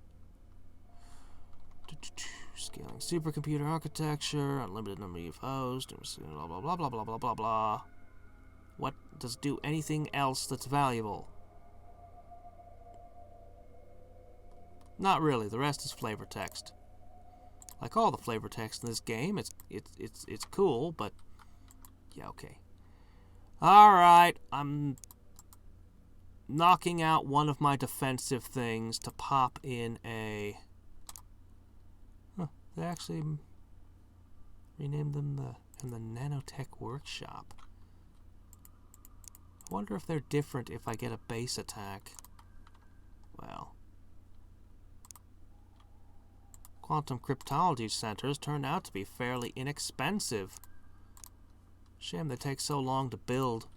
Scaling supercomputer architecture, unlimited number of UFOs, blah blah blah blah blah blah blah blah. What does do anything else that's valuable? Not really. The rest is flavor text. Like all the flavor text in this game, it's cool, but yeah, okay. All right, I'm knocking out one of my defensive things to pop in a... They actually renamed them in the Nanotech Workshop. I wonder if they're different if I get a base attack. Well. Quantum Cryptology Centers turn out to be fairly inexpensive. Shame they take so long to build.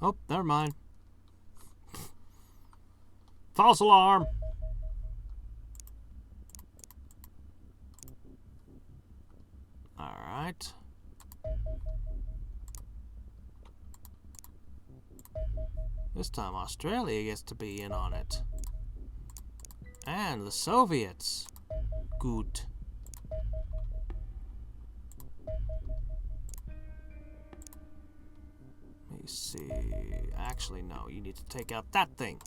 Oh, never mind. False alarm! Alright. This time Australia gets to be in on it. And the Soviets. Good. Let me see. Actually, no. You need to take out that thing.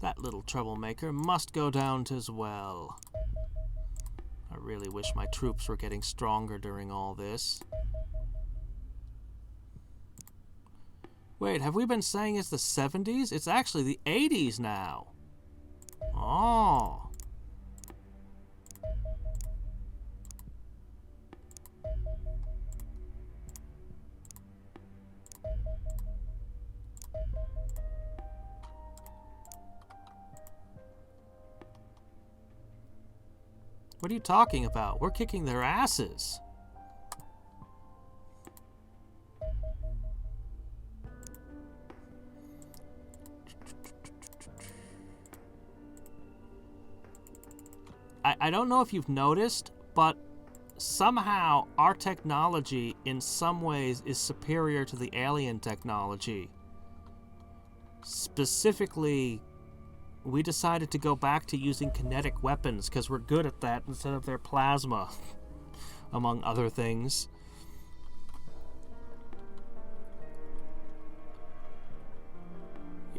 That little troublemaker must go down as well. I really wish my troops were getting stronger during all this. Wait, have we been saying it's the 70s? It's actually the 80s now. Oh. What are you talking about? We're kicking their asses. I don't know if you've noticed, but somehow our technology in some ways is superior to the alien technology. Specifically, we decided to go back to using kinetic weapons because we're good at that instead of their plasma, among other things.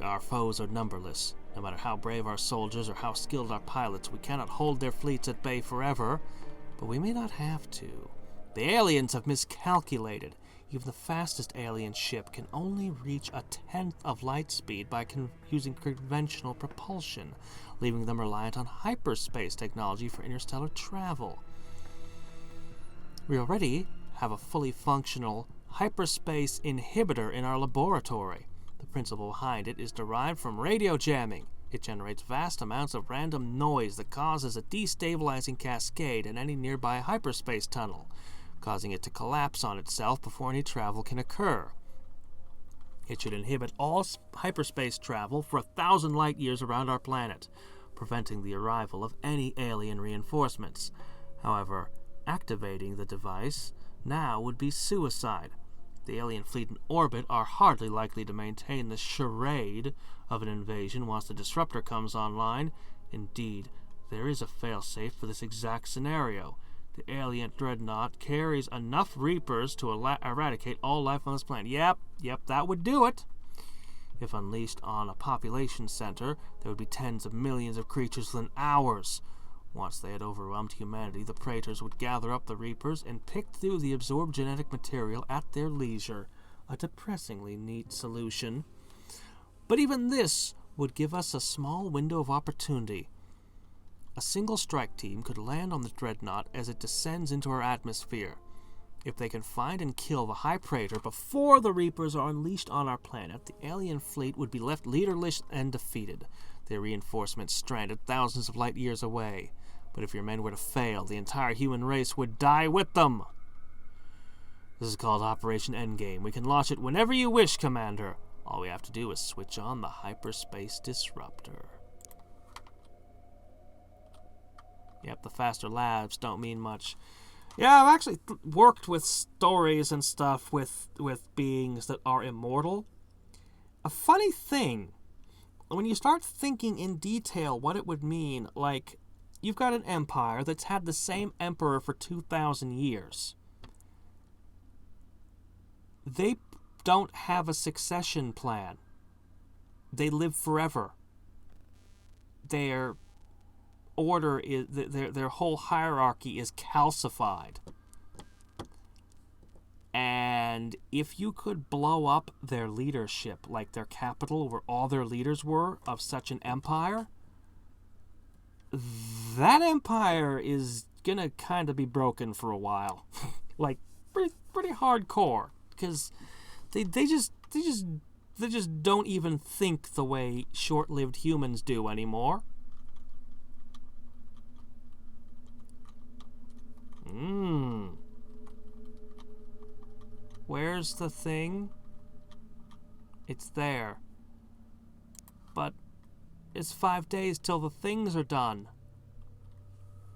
Our foes are numberless. No matter how brave our soldiers or how skilled our pilots, we cannot hold their fleets at bay forever, but we may not have to. The aliens have miscalculated. Even the fastest alien ship can only reach a tenth of light speed by using conventional propulsion, leaving them reliant on hyperspace technology for interstellar travel. We already have a fully functional hyperspace inhibitor in our laboratory. The principle behind it is derived from radio jamming. It generates vast amounts of random noise that causes a destabilizing cascade in any nearby hyperspace tunnel, causing it to collapse on itself before any travel can occur. It should inhibit all hyperspace travel for 1,000 light years around our planet, preventing the arrival of any alien reinforcements. However, activating the device now would be suicide. The alien fleet in orbit are hardly likely to maintain the charade of an invasion once the disruptor comes online. Indeed, there is a failsafe for this exact scenario. The alien dreadnought carries enough Reapers to eradicate all life on this planet. Yep, that would do it. If unleashed on a population center, there would be tens of millions of creatures within hours. Once they had overwhelmed humanity, the Praetors would gather up the Reapers and pick through the absorbed genetic material at their leisure. A depressingly neat solution. But even this would give us a small window of opportunity. A single strike team could land on the Dreadnought as it descends into our atmosphere. If they can find and kill the High Praetor before the Reapers are unleashed on our planet, the alien fleet would be left leaderless and defeated, their reinforcements stranded thousands of light years away. But if your men were to fail, the entire human race would die with them. This is called Operation Endgame. We can launch it whenever you wish, Commander. All we have to do is switch on the hyperspace disruptor. Yep, the faster labs don't mean much. Yeah, I've actually worked with stories and stuff with beings that are immortal. A funny thing, when you start thinking in detail what it would mean, like, you've got an empire that's had the same emperor for 2,000 years. They don't have a succession plan. They live forever. Their order is their whole hierarchy is calcified. And if you could blow up their leadership, like their capital where all their leaders were of such an empire, that empire is gonna kind of be broken for a while. Like pretty hardcore, because they just don't even think the way short-lived humans do anymore. Where's the thing? It's there. But it's 5 days till the things are done.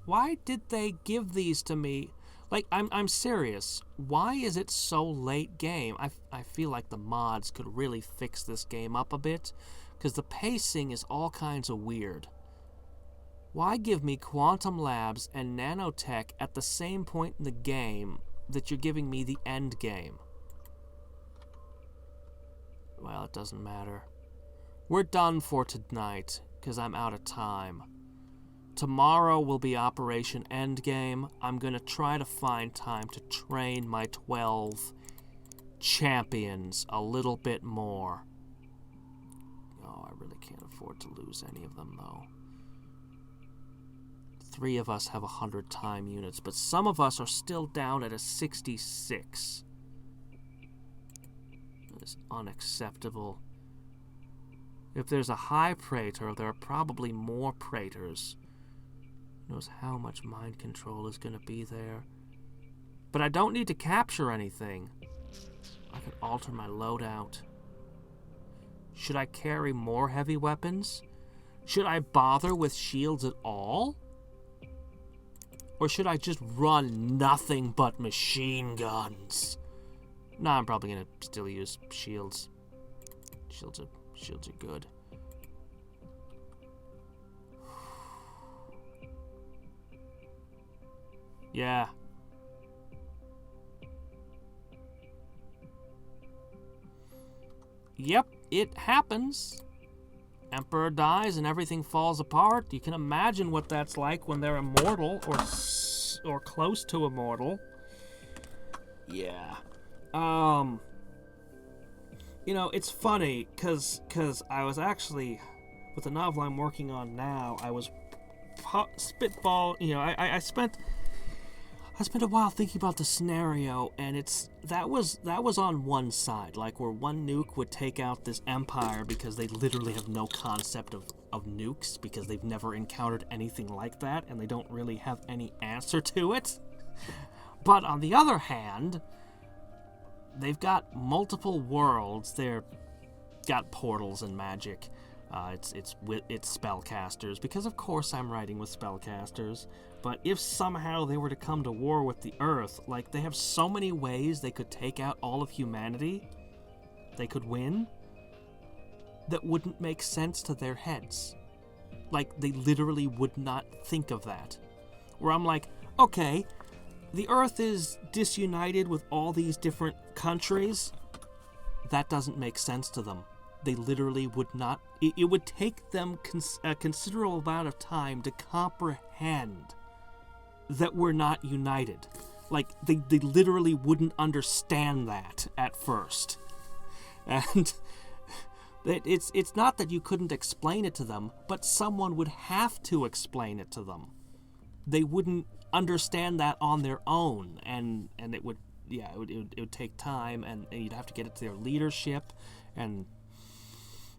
Why did they give these to me? Like, I'm serious. Why is it so late game? I feel like the mods could really fix this game up a bit, because the pacing is all kinds of weird. Why give me Quantum Labs and Nanotech at the same point in the game that you're giving me the end game? Well, it doesn't matter. We're done for tonight, because I'm out of time. Tomorrow will be Operation Endgame. I'm going to try to find time to train my 12 champions a little bit more. Oh, I really can't afford to lose any of them, though. 3 of us have 100 time units, but some of us are still down at a 66. It's unacceptable. If there's a high praetor, there are probably more praetors. Who knows how much mind control is going to be there. But I don't need to capture anything. I can alter my loadout. Should I carry more heavy weapons? Should I bother with shields at all? Or should I just run nothing but machine guns? Nah, I'm probably going to still use shields. Shields are good. Yeah. Yep, it happens. Emperor dies and everything falls apart. You can imagine what that's like when they're immortal or close to immortal. Yeah. You know, it's funny because I was actually, with the novel I'm working on now, I was spitball. You know, I spent a while thinking about the scenario, and that was on one side, like where one nuke would take out this empire because they literally have no concept of nukes because they've never encountered anything like that, and they don't really have any answer to it. But on the other hand, they've got multiple worlds. They've got portals and magic. It's spellcasters, because of course I'm writing with spellcasters. But if somehow they were to come to war with the Earth, like, they have so many ways they could take out all of humanity, they could win, that wouldn't make sense to their heads. Like, they literally would not think of that. Where I'm like, okay, the Earth is disunited with all these different countries. That doesn't make sense to them. They literally would not. It would take them a considerable amount of time to comprehend that we're not united. Like, they literally wouldn't understand that at first. And it's not that you couldn't explain it to them, but someone would have to explain it to them. They wouldn't understand that on their own, and it would take time, and you'd have to get it to their leadership, and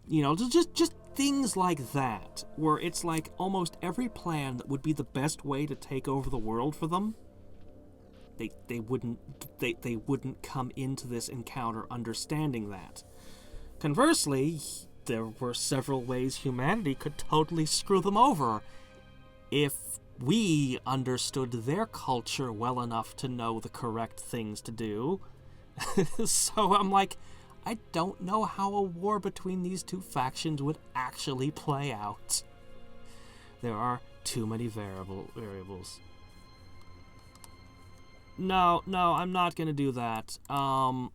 you know, just things like that, where it's like almost every plan that would be the best way to take over the world for them, they wouldn't come into this encounter understanding that. Conversely, there were several ways humanity could totally screw them over if we understood their culture well enough to know the correct things to do. So I'm like, I don't know how a war between these two factions would actually play out. There are too many variables. No, I'm not gonna do that. I'm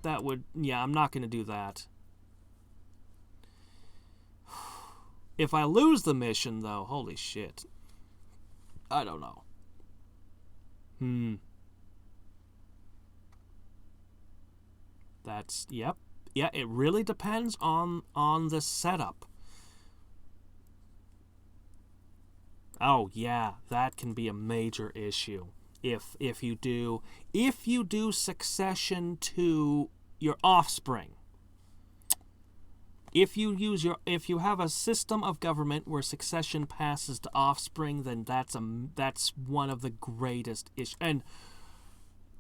not gonna do that. If I lose the mission, though, holy shit. I don't know. That's, yep. Yeah, it really depends on the setup. Oh, yeah, that can be a major issue. If you do succession to your offspring. If you have a system of government where succession passes to offspring, then that's one of the greatest issues. And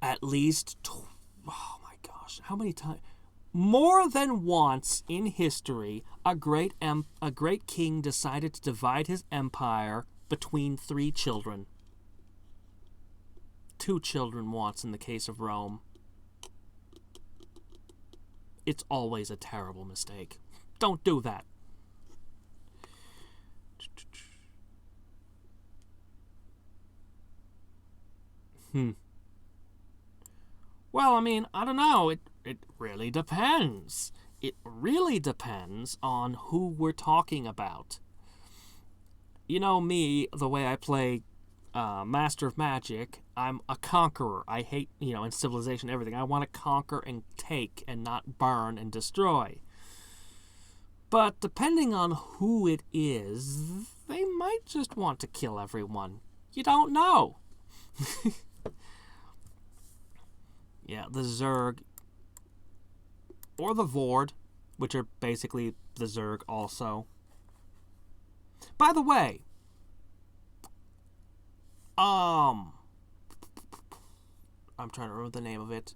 at least, oh my gosh, how many times? More than once in history, a great king decided to divide his empire between 3 children. 2 children once in the case of Rome. It's always a terrible mistake. Don't do that. Well, I mean, I don't know. It really depends. It really depends on who we're talking about. You know me, the way I play Master of Magic, I'm a conqueror. I hate, in Civilization, everything. I want to conquer and take and not burn and destroy. But depending on who it is, they might just want to kill everyone. You don't know. Yeah, the Zerg, or the Vord, which are basically the Zerg also. By the way, I'm trying to remember the name of it.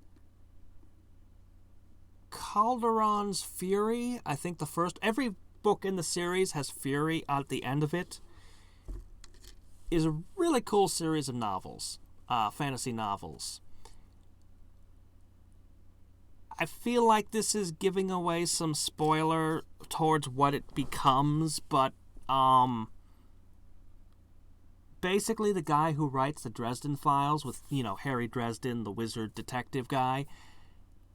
Calderon's Fury. I think every book in the series has Fury at the end of it. Is a really cool series of novels, fantasy novels. I feel like this is giving away some spoiler towards what it becomes, but basically the guy who writes the Dresden Files with, Harry Dresden, the wizard detective guy,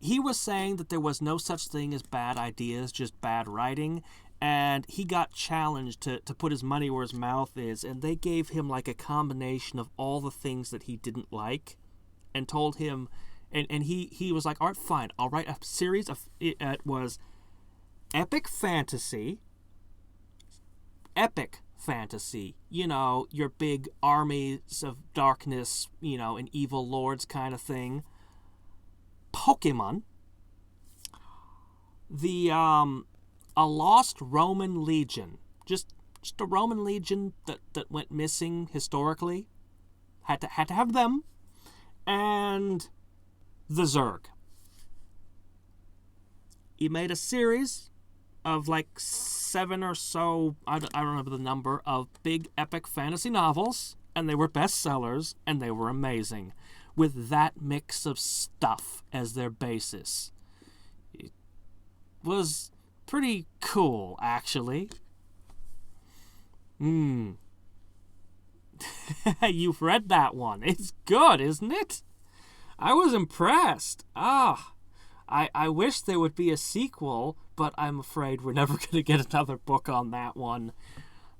he was saying that there was no such thing as bad ideas, just bad writing, and he got challenged to put his money where his mouth is, and they gave him like a combination of all the things that he didn't like, and told him, and he was like, all right, fine, I'll write a series of, it was epic fantasy, your big armies of darkness, and evil lords kind of thing. Pokemon, a lost Roman legion, just a Roman legion that went missing historically, had to have them, and the Zerg. He made a series of like 7 or so, I don't remember the number, of big epic fantasy novels, and they were bestsellers, and they were amazing, with that mix of stuff as their basis. It was pretty cool, actually. You've read that one. It's good, isn't it? I was impressed. I wish there would be a sequel, but I'm afraid we're never going to get another book on that one.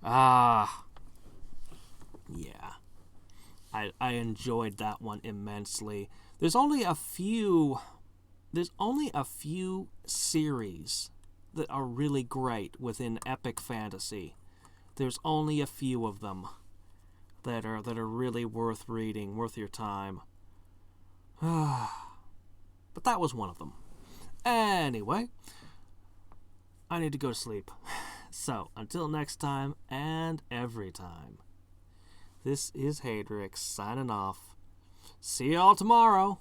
Yeah. I enjoyed that one immensely. There's only a few series that are really great within epic fantasy. There's only a few of them that are really worth reading, worth your time. But that was one of them. Anyway, I need to go to sleep. So, until next time, and every time, this is Hadriex signing off. See y'all tomorrow.